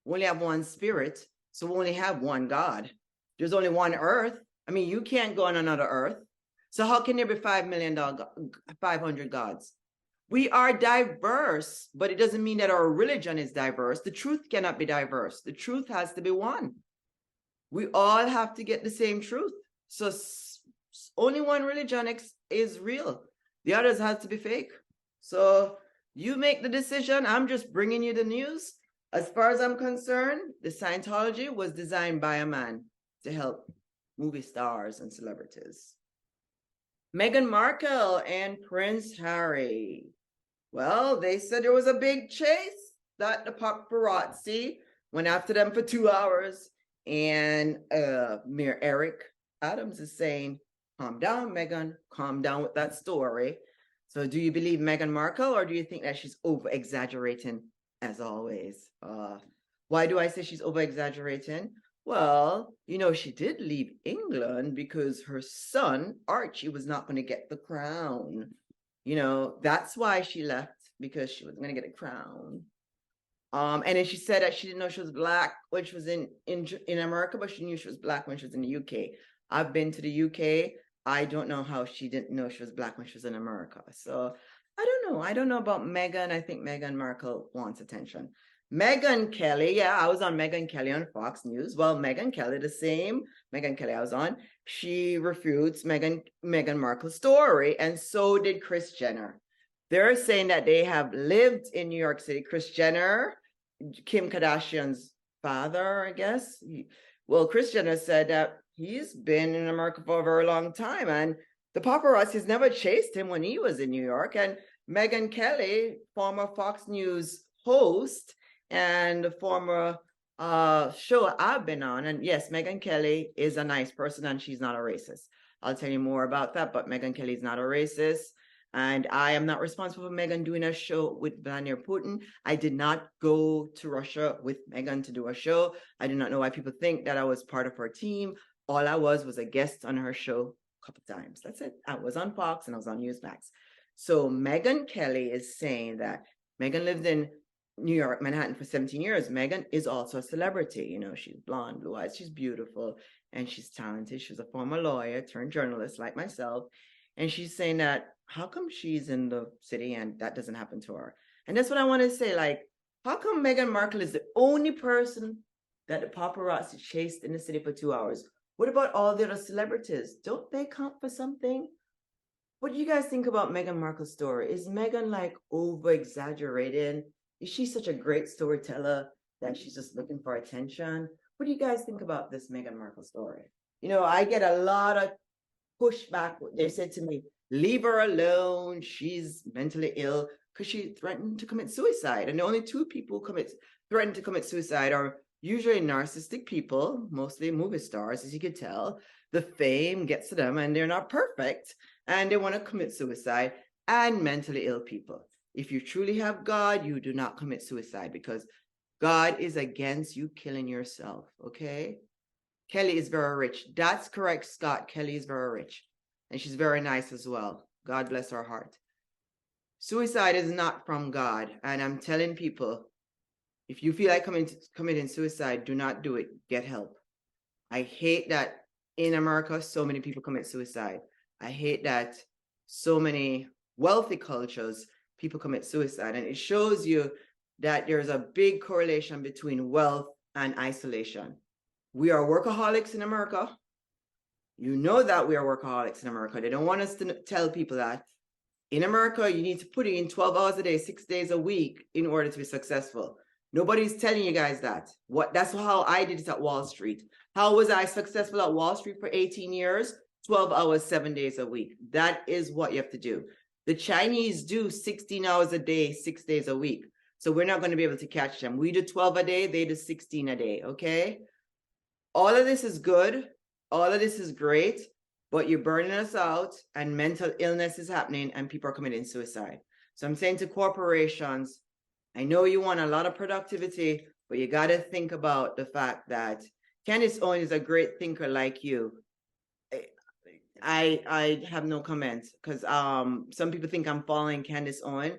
We only have one spirit. So we only have one God. There's only one earth. I mean, you can't go on another earth. So how can there be 500 gods? We are diverse, but it doesn't mean that our religion is diverse. The truth cannot be diverse. The truth has to be one. We all have to get the same truth. So only one religion is real. The others have to be fake. So you make the decision. I'm just bringing you the news. As far as I'm concerned, the Scientology was designed by a man to help movie stars and celebrities. Meghan Markle and Prince Harry. Well, they said there was a big chase that the paparazzi went after them for 2 hours. And Mayor Eric Adams is saying, calm down, Meghan, calm down with that story. So do you believe Meghan Markle, or do you think that she's over-exaggerating as always? Why do I say she's over-exaggerating? Well, she did leave England because her son, Archie, was not going to get the crown. That's why she left, because she was going to get a crown. And then she said that she didn't know she was black when she was in America, but she knew she was black when she was in the UK. I've been to the UK. I don't know how she didn't know she was black when she was in America. So I don't know. I don't know about Meghan. I think Meghan Markle wants attention. Megyn Kelly, yeah, I was on Megyn Kelly on Fox News. Well, Megyn Kelly, the same Megyn Kelly I was on, she refutes Meghan Markle's story, and so did Kris Jenner. They're saying that they have lived in New York City. Kris Jenner, Kim Kardashian's father, I guess. Well, Kris Jenner said that he's been in America for a very long time, and the paparazzi's never chased him when he was in New York. And Megyn Kelly, former Fox News host, and the former show I've been on. And yes, Megyn Kelly is a nice person, and she's not a racist. I'll tell you more about that, but Megyn Kelly is not a racist. And I am not responsible for Megyn doing a show with Vladimir Putin. I did not go to Russia with Megyn to do a show. I do not know why people think that I was part of her team. All I was a guest on her show a couple times. That's it. I was on Fox and I was on Newsmax. So Megyn Kelly is saying that Megyn lived in New York, Manhattan for 17 years. Megyn is also a celebrity. She's blonde, blue eyes, she's beautiful, and she's talented. She's a former lawyer turned journalist like myself. And she's saying that how come she's in the city and that doesn't happen to her? And that's what I want to say. Like, how come Meghan Markle is the only person that the paparazzi chased in the city for 2 hours? What about all the other celebrities? Don't they count for something? What do you guys think about Meghan Markle's story? Is Meghan like over-exaggerating? Is she such a great storyteller that she's just looking for attention? What do you guys think about this Meghan Markle story? I get a lot of pushback. They said to me, leave her alone. She's mentally ill, because she threatened to commit suicide. And the only two people who threaten to commit suicide are usually narcissistic people, mostly movie stars, as you could tell. The fame gets to them and they're not perfect and they want to commit suicide, and mentally ill people. If you truly have God, you do not commit suicide, because God is against you killing yourself, okay? Kelly is very rich. That's correct, Scott. Kelly is very rich. And she's very nice as well. God bless her heart. Suicide is not from God. And I'm telling people, if you feel like committing suicide, do not do it. Get help. I hate that in America, so many people commit suicide. I hate that so many wealthy cultures, people commit suicide. And it shows you that there's a big correlation between wealth and isolation. We are workaholics in America. You know that we are workaholics in America. They don't want us to tell people that. In America, you need to put in 12 hours a day, 6 days a week in order to be successful. Nobody's telling you guys that. That's how I did it at Wall Street. How was I successful at Wall Street for 18 years? 12 hours, 7 days a week. That is what you have to do. The Chinese do 16 hours a day, 6 days a week. So we're not going to be able to catch them. We do 12 a day, they do 16 a day, okay? All of this is good. All of this is great, but you're burning us out and mental illness is happening and people are committing suicide. So I'm saying to corporations, I know you want a lot of productivity, but you got to think about the fact that Candace Owen is a great thinker like you. I have no comments because some people think I'm following Candace Owen.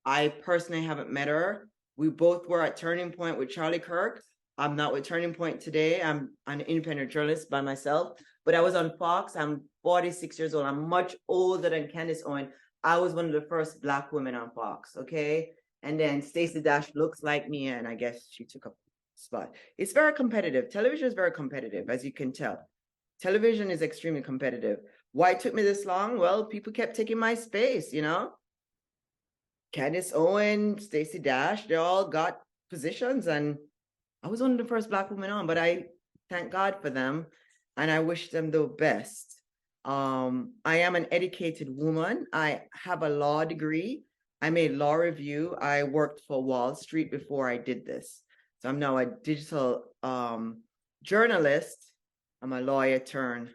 I personally haven't met her. We both were at Turning Point with Charlie Kirk. I'm not with Turning Point today. I'm an independent journalist by myself, but I was on Fox. I'm 46 years old. I'm much older than Candace Owen. I was one of the first Black women on Fox, okay? And then Stacey Dash looks like me, and I guess she took a spot. It's very competitive. Television is very competitive, as you can tell. Television is extremely competitive. Why it took me this long? Well, people kept taking my space, you know? Candace Owen, Stacey Dash, they all got positions, and I was one of the first Black women on, but I thank God for them, and I wish them the best. I am an educated woman. I have a law degree. I made law review. I worked for Wall Street before I did this. So I'm now a digital journalist. I'm a lawyer turned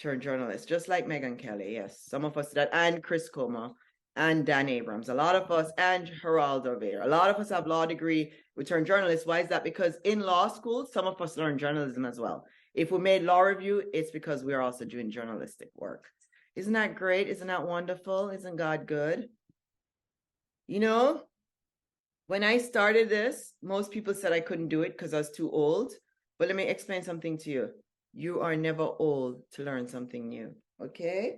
journalist, just like Megyn Kelly. Yes, some of us did that, and Chris Como and Dan Abrams. A lot of us, and Geraldo Vera. A lot of us have law degree. We turn journalists. Why is that? Because in law school, some of us learn journalism as well. If we made law review, it's because we are also doing journalistic work. Isn't that great? Isn't that wonderful? Isn't God good? You know, when I started this, most people said I couldn't do it because I was too old. But let me explain something to you. You are never old to learn something new, okay?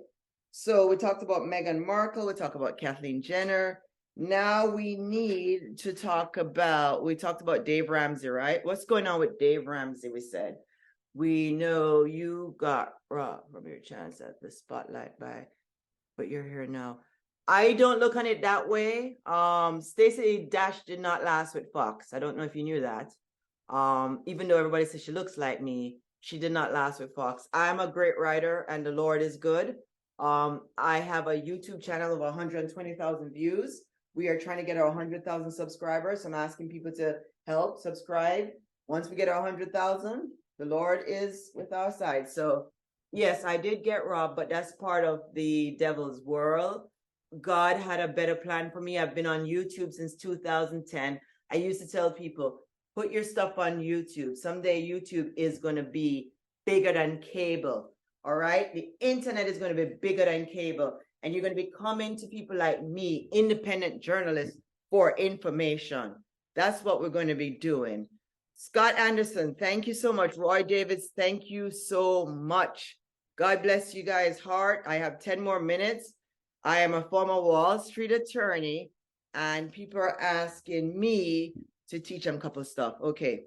So we talked about Meghan Markle. We talked about Kathleen Jenner. Now we need to talk about, we talked about Dave Ramsey, right? What's going on with Dave Ramsey, we said. We know you got robbed from your chance at the spotlight but you're here now. I don't look on it that way. Stacey Dash did not last with Fox. I don't know if you knew that. Even though everybody says she looks like me, she did not last with Fox. I'm a great writer and the Lord is good. I have a YouTube channel of 120,000 views. We are trying to get our 100,000 subscribers. So I'm asking people to help subscribe. Once we get our 100,000, the Lord is with our side. So yes, I did get robbed, but that's part of the devil's world. God had a better plan for me. I've been on YouTube since 2010. I used to tell people, put your stuff on YouTube. Someday YouTube is going to be bigger than cable. All right. The internet is going to be bigger than cable. And you're going to be coming to people like me, independent journalists, for information. That's what we're going to be doing. Scott Anderson, thank you so much. Roy Davis, thank you so much. God bless you guys' heart. I have 10 more minutes. I am a former Wall Street attorney, and people are asking me to teach them a couple of stuff. Okay.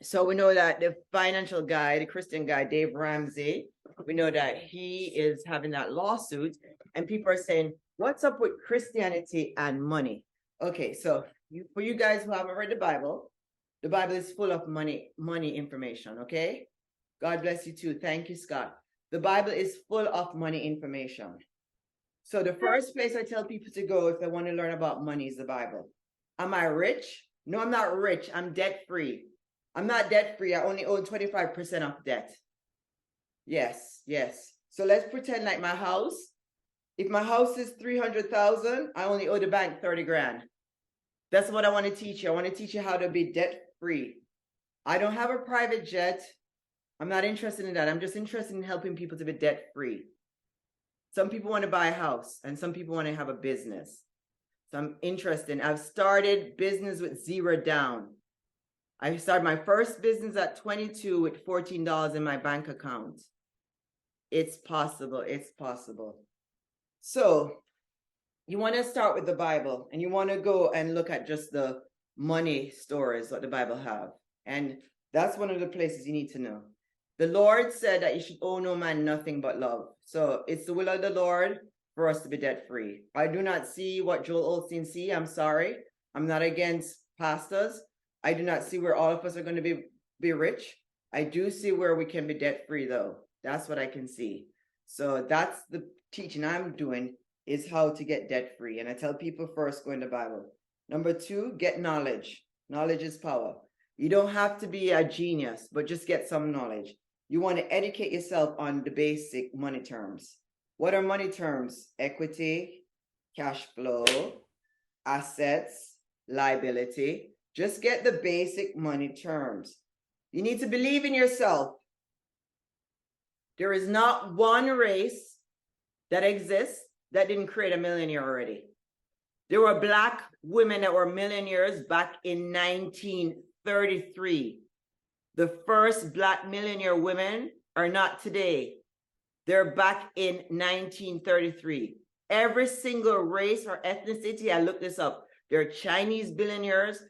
So we know that the financial guy, the Christian guy, Dave Ramsey, we know that he is having that lawsuit, and people are saying, what's up with Christianity and money? Okay, so for you guys who haven't read the Bible is full of money information, okay? God bless you too. Thank you, Scott. The Bible is full of money information. So the first place I tell people to go if they want to learn about money is the Bible. Am I rich? No, I'm not rich. I'm debt-free. I'm not debt-free. I only own 25% of debt. Yes. So let's pretend like my house. If my house is 300,000, I only owe the bank 30 grand. That's what I want to teach you. I want to teach you how to be debt free. I don't have a private jet. I'm not interested in that. I'm just interested in helping people to be debt free. Some people want to buy a house and some people want to have a business. So I'm interested. I've started business with zero down. I started my first business at 22 with $14 in my bank account. It's possible. It's possible. So you want to start with the Bible and you want to go and look at just the money stories that the Bible have. And that's one of the places you need to know. The Lord said that you should owe no man nothing but love. So it's the will of the Lord for us to be debt free. I do not see what Joel Osteen see. I'm sorry. I'm not against pastors. I do not see where all of us are going to be rich. I do see where we can be debt free though. That's what I can see. So that's the teaching I'm doing, is how to get debt free. And I tell people, first, go in the Bible. Number 2, get knowledge. Knowledge is power. You don't have to be a genius, but just get some knowledge. You want to educate yourself on the basic money terms. What are money terms? Equity, cash flow, assets, liability. Just get the basic money terms. You need to believe in yourself. There is not one race that exists that didn't create a millionaire already. There were Black women that were millionaires back in 1933. The first Black millionaire women are not today. They're back in 1933. Every single race or ethnicity, I looked this up. There are Chinese millionaires,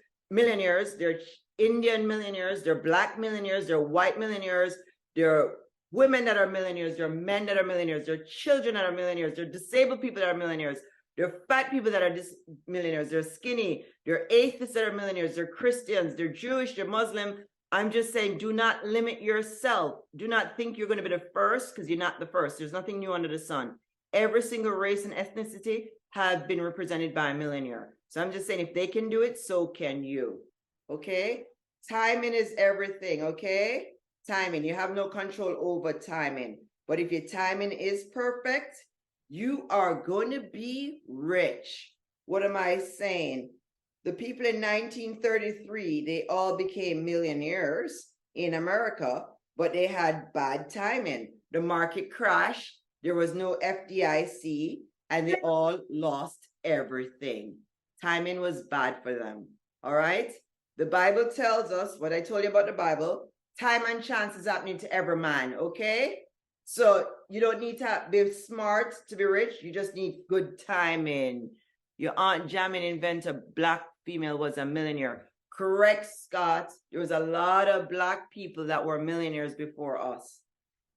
there are Indian millionaires, there are Black millionaires, there are white millionaires, there are women that are millionaires, there are men that are millionaires, there are children that are millionaires, there are disabled people that are millionaires, there are fat people that are millionaires, they're skinny, there are atheists that are millionaires, they're Christians, they're Jewish, they're Muslim. I'm just saying, do not limit yourself. Do not think you're going to be the first, because you're not the first. There's nothing new under the sun. Every single race and ethnicity have been represented by a millionaire. So I'm just saying, if they can do it, so can you. Okay? Timing is everything, okay? Timing. You have no control over timing. But if your timing is perfect, you are going to be rich. What am I saying? The people in 1933, they all became millionaires in America, but they had bad timing. The market crashed. There was no FDIC, and they all lost everything. Timing was bad for them. All right? The Bible tells us, what I told you about the Bible, time and chance is happening to every man, okay? So you don't need to be smart to be rich. You just need good timing. Your Aunt Jamin invented a Black female was a millionaire. Correct, Scott. There was a lot of Black people that were millionaires before us.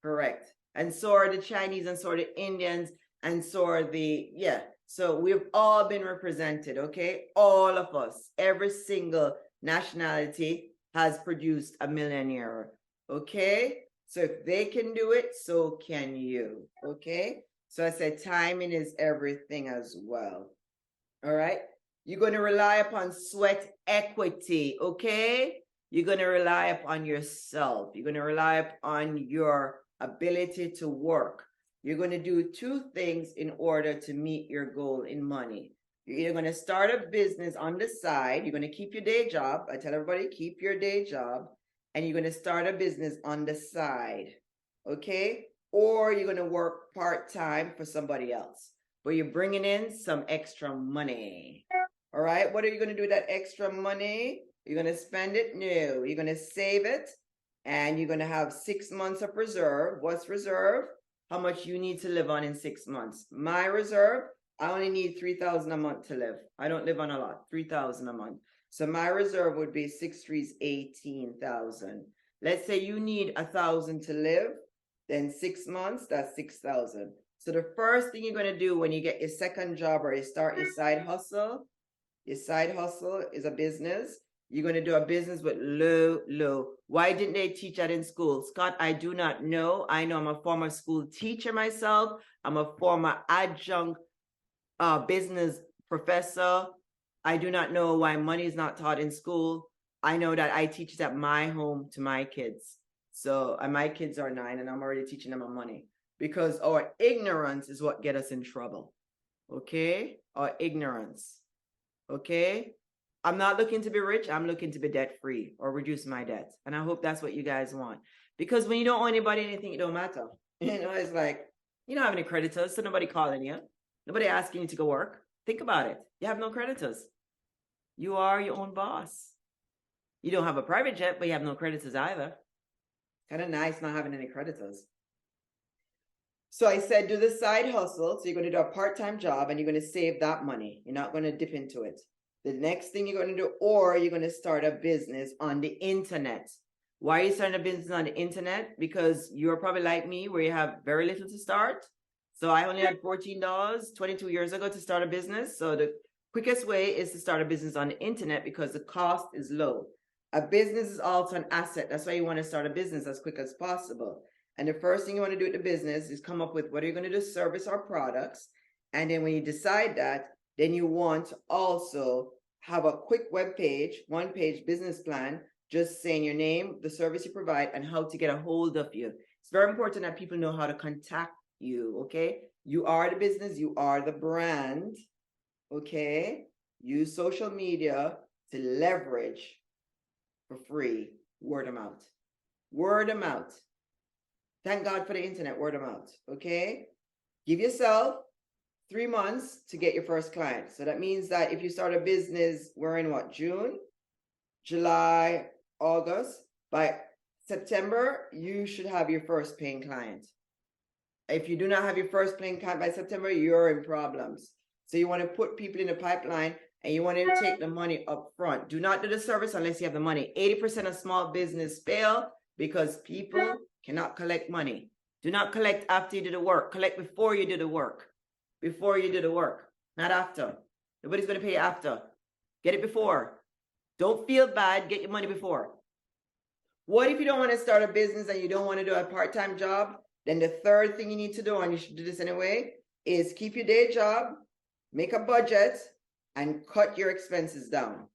Correct. And so are the Chinese, and so are the Indians, and so are the, yeah. So we've all been represented, okay? All of us, every single nationality has produced a millionaire, okay? So if they can do it, so can you, okay? So I said timing is everything as well, all right? You're going to rely upon sweat equity, okay? You're going to rely upon yourself. You're going to rely upon your ability to work. You're going to do 2 things in order to meet your goal in money. You're either going to start a business on the side. You're going to keep your day job. I tell everybody, keep your day job. And you're going to start a business on the side, okay? Or you're going to work part-time for somebody else, but you're bringing in some extra money. All right, what are you going to do with that extra money? You're going to spend it? No, you're going to save it, and you're going to have 6 months of reserve. What's reserve? How much you need to live on in 6 months. My reserve, I only need $3,000 a month to live. I don't live on a lot, $3,000 a month. So my reserve would be 6 3s, 18,000. Let's say you need 1,000 to live, then 6 months, that's 6,000. So the first thing you're going to do when you get your second job or you start your side hustle is a business. You're going to do a business with low. Why didn't they teach that in school? Scott, I do not know. I know I'm a former school teacher myself. I'm a former adjunct business professor. I do not know why money is not taught in school. I know that I teach it at my home to my kids. So my kids are 9 and I'm already teaching them on money, because our ignorance is what get us in trouble. Okay? Our ignorance. Okay? I'm not looking to be rich. I'm looking to be debt free or reduce my debt. And I hope that's what you guys want. Because when you don't owe anybody anything, it don't matter. It's like, you don't have any creditors, so nobody calling you. Nobody asking you to go work. Think about it. You have no creditors. You are your own boss. You don't have a private jet, but you have no creditors either. Kind of nice not having any creditors. So I said, do the side hustle. So you're going to do a part-time job and you're going to save that money. You're not going to dip into it. The next thing you're going to do, or you're going to start a business on the internet. Why are you starting a business on the internet? Because you're probably like me, where you have very little to start. So I only had $14 22 years ago to start a business. So the quickest way is to start a business on the internet because the cost is low. A business is also an asset. That's why you want to start a business as quick as possible. And the first thing you want to do with the business is come up with what are you going to do, service or products. And then when you decide that, then you want to also have a quick web page, one-page business plan, just saying your name, the service you provide, and how to get a hold of you. It's very important that people know how to contact you, okay? You are the business, you are the brand, okay? Use social media to leverage for free word of mouth. Word of mouth. Thank God for the internet, word of mouth, okay? Give yourself 3 months to get your first client. So that means that if you start a business, we're in what, June, July, August. By September, you should have your first paying client. If you do not have your first paying client by September, you're in problems. So you want to put people in the pipeline and you want to take the money up front. Do not do the service unless you have the money. 80% of small business fail because people cannot collect money. Do not collect after you do the work. Collect before you do the work. Before you do the work, not after. Nobody's going to pay you after. Get it before. Don't feel bad. Get your money before. What if you don't want to start a business and you don't want to do a part-time job? Then the third thing you need to do, and you should do this anyway, is keep your day job, make a budget, and cut your expenses down.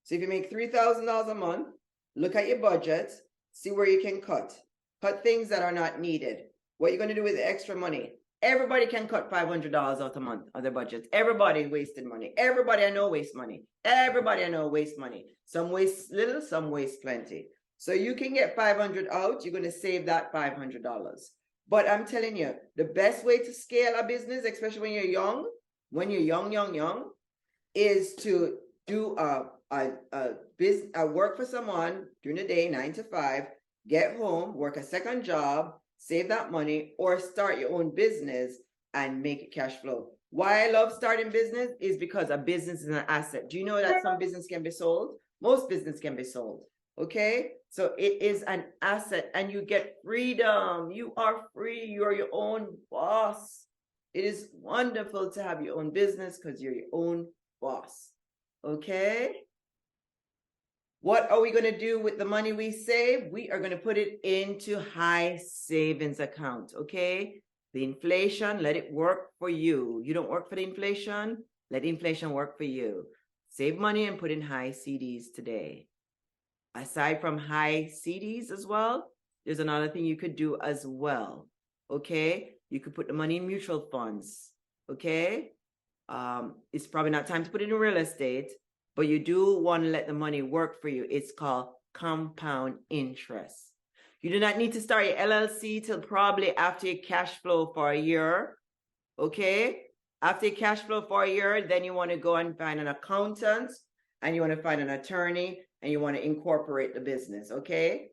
So if you make $3,000 a month, look at your budget, see where you can cut. Cut things that are not needed. What you're going to do with the extra money. Everybody can cut $500 out a month of their budget. Everybody wasted money. Everybody I know wastes money. Everybody I know wastes money. Some waste little, some waste plenty. So you can get $500 out. You're going to save that $500. But I'm telling you, the best way to scale a business, especially when you're young, is to do a work for someone during the day, 9 to 5, get home, work a second job, save that money, or start your own business and make it cash flow. Why I love starting business is because a business is an asset. Do you know that some business can be sold? Most business can be sold. Okay? So it is an asset and you get freedom. You are free. You're your own boss. It is wonderful to have your own business because you're your own boss. Okay? What are we going to do with the money we save? We are going to put it into high savings account, okay? The inflation, let it work for you. You don't work for the inflation, let inflation work for you. Save money and put in high CDs today. Aside from high CDs as well, there's another thing you could do as well, okay? You could put the money in mutual funds, okay? It's probably not time to put it in real estate, but you do want to let the money work for you. It's called compound interest. You do not need to start your LLC till probably after your cash flow for a year. Okay? After your cash flow for a year, then you want to go and find an accountant and you want to find an attorney and you want to incorporate the business. Okay?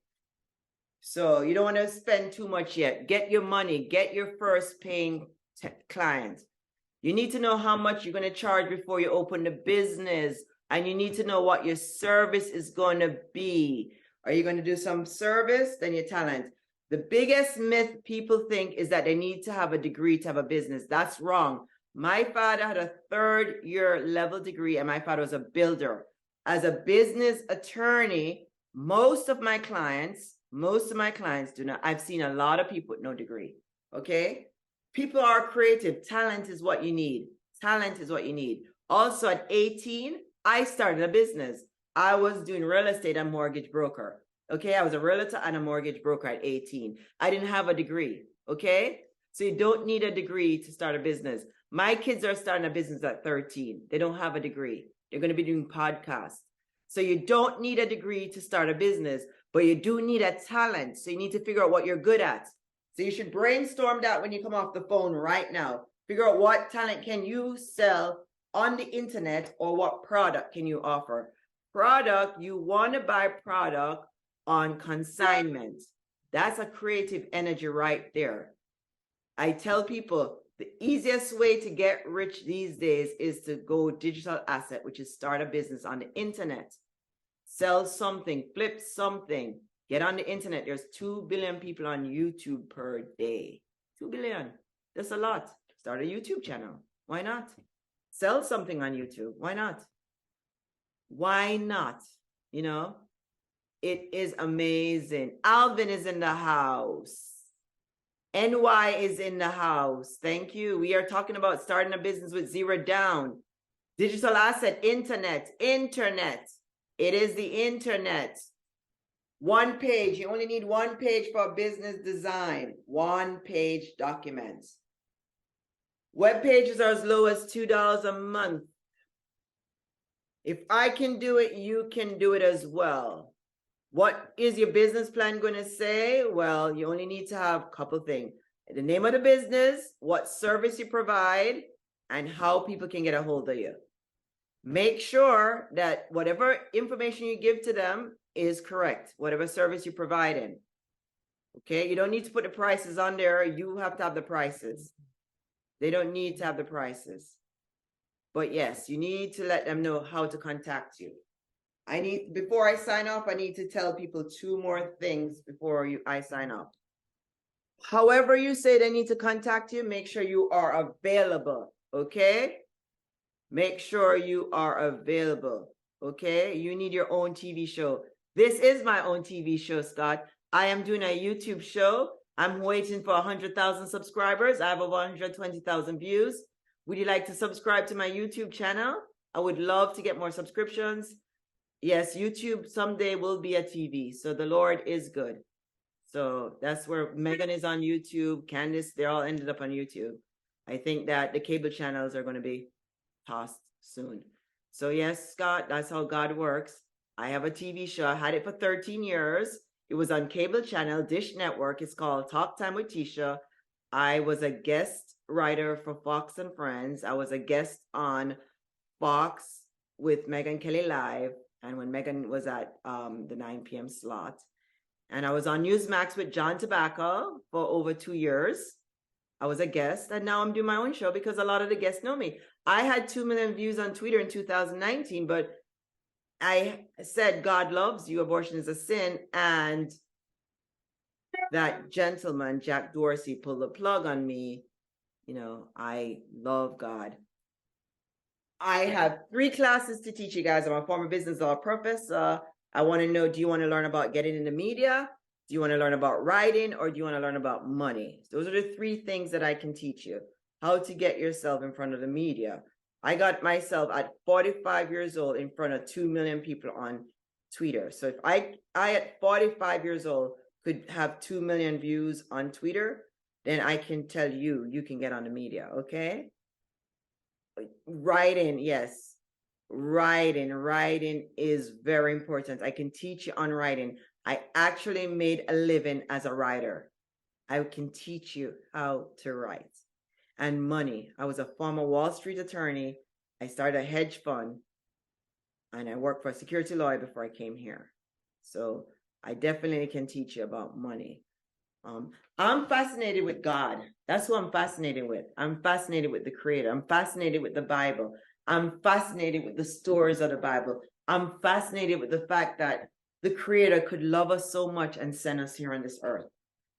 So you don't want to spend too much yet. Get your money. Get your first paying client. You need to know how much you're going to charge before you open the business. And you need to know what your service is going to be. Are you going to do some service? Then your talent. The biggest myth people think is that they need to have a degree to have a business. That's wrong. My father had a 3rd-year level degree and my father was a builder. As a business attorney, most of my clients do not. I've seen a lot of people with no degree. Okay? People are creative. Talent is what you need. Talent is what you need. Also at 18, I started a business. I was doing real estate and mortgage broker. Okay, I was a realtor and a mortgage broker at 18. I didn't have a degree. Okay, so you don't need a degree to start a business. My kids are starting a business at 13. They don't have a degree. You're going to be doing podcasts. So you don't need a degree to start a business, but you do need a talent. So you need to figure out what you're good at. So you should brainstorm that when you come off the phone right now. Figure out what talent can you sell on the internet, or what product can you offer. Product, you want to buy product on consignment. That's a creative energy right there. I tell people the easiest way to get rich these days is to go digital asset, which is start a business on the internet. Sell something, flip something, get on the internet. There's 2 billion people on YouTube per day. 2 billion. That's a lot. Start a YouTube channel. Why not? Sell something on YouTube. Why not? Why not? You know, it is amazing. Alvin is in the house. NY is in the house. Thank you. We are talking about starting a business with zero down. Digital asset, internet. It is the internet. One page. You only need one page for a business design. One page documents. Web pages are as low as $2 a month. If I can do it, you can do it as well. What is your business plan going to say? Well, you only need to have a couple things. The name of the business, what service you provide, and how people can get a hold of you. Make sure that whatever information you give to them is correct, whatever service you're providing. Okay, you don't need to put the prices on there. You have to have the prices. They don't need to have the prices. But yes, you need to let them know how to contact you. Before I sign off, I need to tell people 2 more things before I sign off. However you say they need to contact you, make sure you are available, okay? Make sure you are available, okay? You need your own TV show. This is my own TV show, Scott. I am doing a YouTube show. I'm waiting for 100,000 subscribers. I have over 120,000 views. Would you like to subscribe to my YouTube channel? I would love to get more subscriptions. Yes, YouTube someday will be a TV. So the Lord is good. So that's where Megan is on YouTube. Candace, they all ended up on YouTube. I think that the cable channels are going to be tossed soon. So yes, Scott, that's how God works. I have a TV show. I had it for 13 years. It was on cable channel, Dish Network. It's called Talk Time with Teisha. I was a guest writer for Fox and Friends. I was a guest on Fox with Megyn Kelly Live. And when Megan was at the 9 p.m. slot. And I was on Newsmax with John Tobacco for over 2 years. I was a guest. And now I'm doing my own show because a lot of the guests know me. I had 2 million views on Twitter in 2019, but I said, God loves you, abortion is a sin. And that gentleman, Jack Dorsey, pulled the plug on me. You know, I love God. I have 3 classes to teach you guys. I'm a former business law professor. I want to know, do you want to learn about getting in the media? Do you want to learn about writing, or do you want to learn about money? Those are the 3 things that I can teach you. How to get yourself in front of the media. I got myself at 45 years old in front of 2 million people on Twitter. So if I at 45 years old could have 2 million views on Twitter, then I can tell you, you can get on the media, okay? Writing, yes. Writing is very important. I can teach you on writing. I actually made a living as a writer. I can teach you how to write. And money. I was a former Wall Street attorney. I started a hedge fund. And I worked for a security lawyer before I came here. So I definitely can teach you about money. I'm fascinated with God. That's who I'm fascinated with. I'm fascinated with the Creator. I'm fascinated with the Bible. I'm fascinated with the stories of the Bible. I'm fascinated with the fact that the Creator could love us so much and send us here on this earth.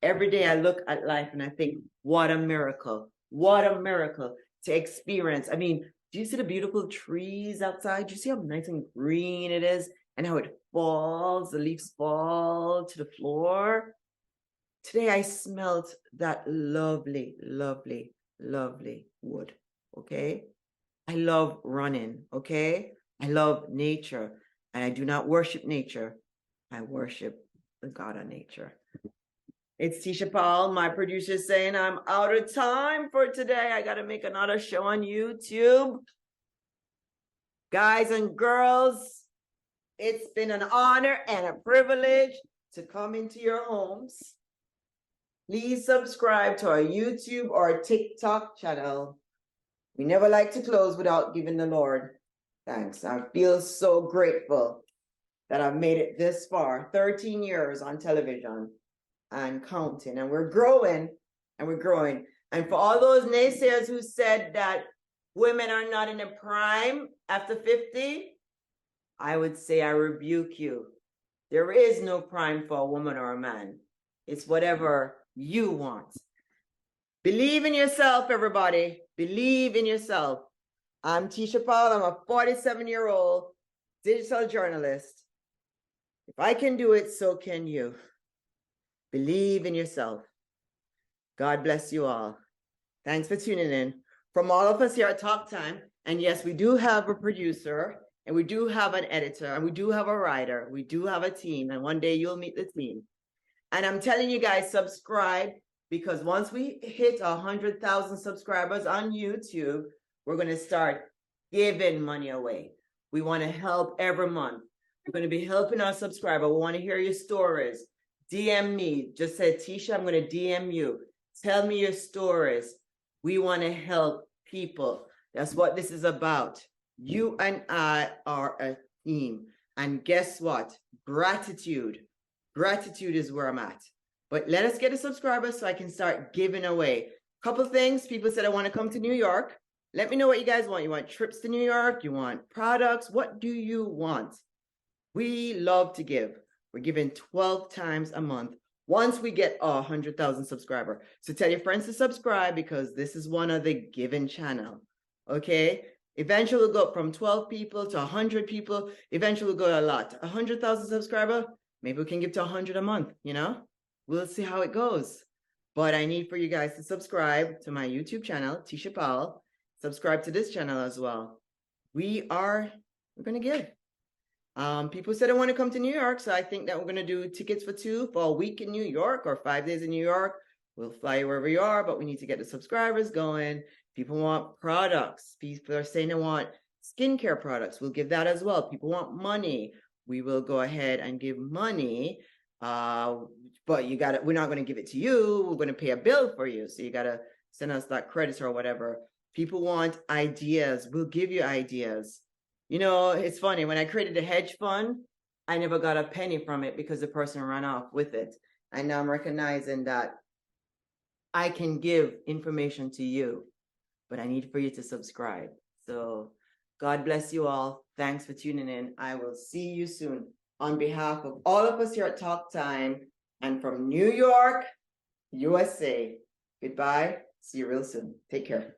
Every day I look at life and I think, what a miracle. What a miracle to experience. I mean, do you see the beautiful trees outside? Do you see how nice and green it is and how it falls? The leaves fall to the floor. Today I smelled that lovely, lovely, lovely wood, okay? I love running, okay? I love nature, and I do not worship nature. I worship the God of nature. It's Teisha Paul, my producer, saying I'm out of time for today. I got to make another show on YouTube. Guys and girls, it's been an honor and a privilege to come into your homes. Please subscribe to our YouTube or TikTok channel. We never like to close without giving the Lord thanks. I feel so grateful that I've made it this far, 13 years on television and counting. And we're growing and we're growing. And for all those naysayers who said that women are not in a prime after 50, I would say I rebuke you. There is no prime for a woman or a man. It's whatever you want. Believe in yourself, everybody. Believe in yourself. I'm Teisha Powell. I'm a 47-year-old digital journalist. If I can do it, so can you. Believe in yourself. God bless you all. Thanks for tuning in. From all of us here at Talk Time, and yes, we do have a producer, and we do have an editor, and we do have a writer, we do have a team, and one day you'll meet the team. And I'm telling you guys, subscribe, because once we hit 100,000 subscribers on YouTube, we're going to start giving money away. We want to help every month. We're going to be helping our subscriber. We want to hear your stories. DM me. Just say, Teisha, I'm going to DM you. Tell me your stories. We want to help people. That's what this is about. You and I are a team. And guess what? Gratitude. Gratitude is where I'm at. But let us get a subscriber so I can start giving away. Couple things. People said I want to come to New York. Let me know what you guys want. You want trips to New York? You want products? What do you want? We love to give. We're giving 12 times a month once we get 100,000 subscribers. So tell your friends to subscribe because this is one of the giving channel. Okay? Eventually we'll go from 12 people to 100 people. Eventually we'll go a lot. 100,000 subscribers. Maybe we can give to 100 a month, you know? We'll see how it goes. But I need for you guys to subscribe to my YouTube channel, Teisha Powell. Subscribe to this channel as well. We're going to give. People said I want to come to New York, so I think that we're going to do tickets for two for a week in New York or 5 days in New York. We'll fly you wherever you are, but we need to get the subscribers going. People want products. People are saying they want skincare products. We'll give that as well. People want money. We will go ahead and give money. But we're not going to give it to you. We're going to pay a bill for you. So you got to send us that credit or whatever. People want ideas. We'll give you ideas. You know, it's funny. When I created a hedge fund, I never got a penny from it because the person ran off with it. And now I'm recognizing that I can give information to you, but I need for you to subscribe. So God bless you all. Thanks for tuning in. I will see you soon. On behalf of all of us here at Talk Time and from New York, USA, goodbye. See you real soon. Take care.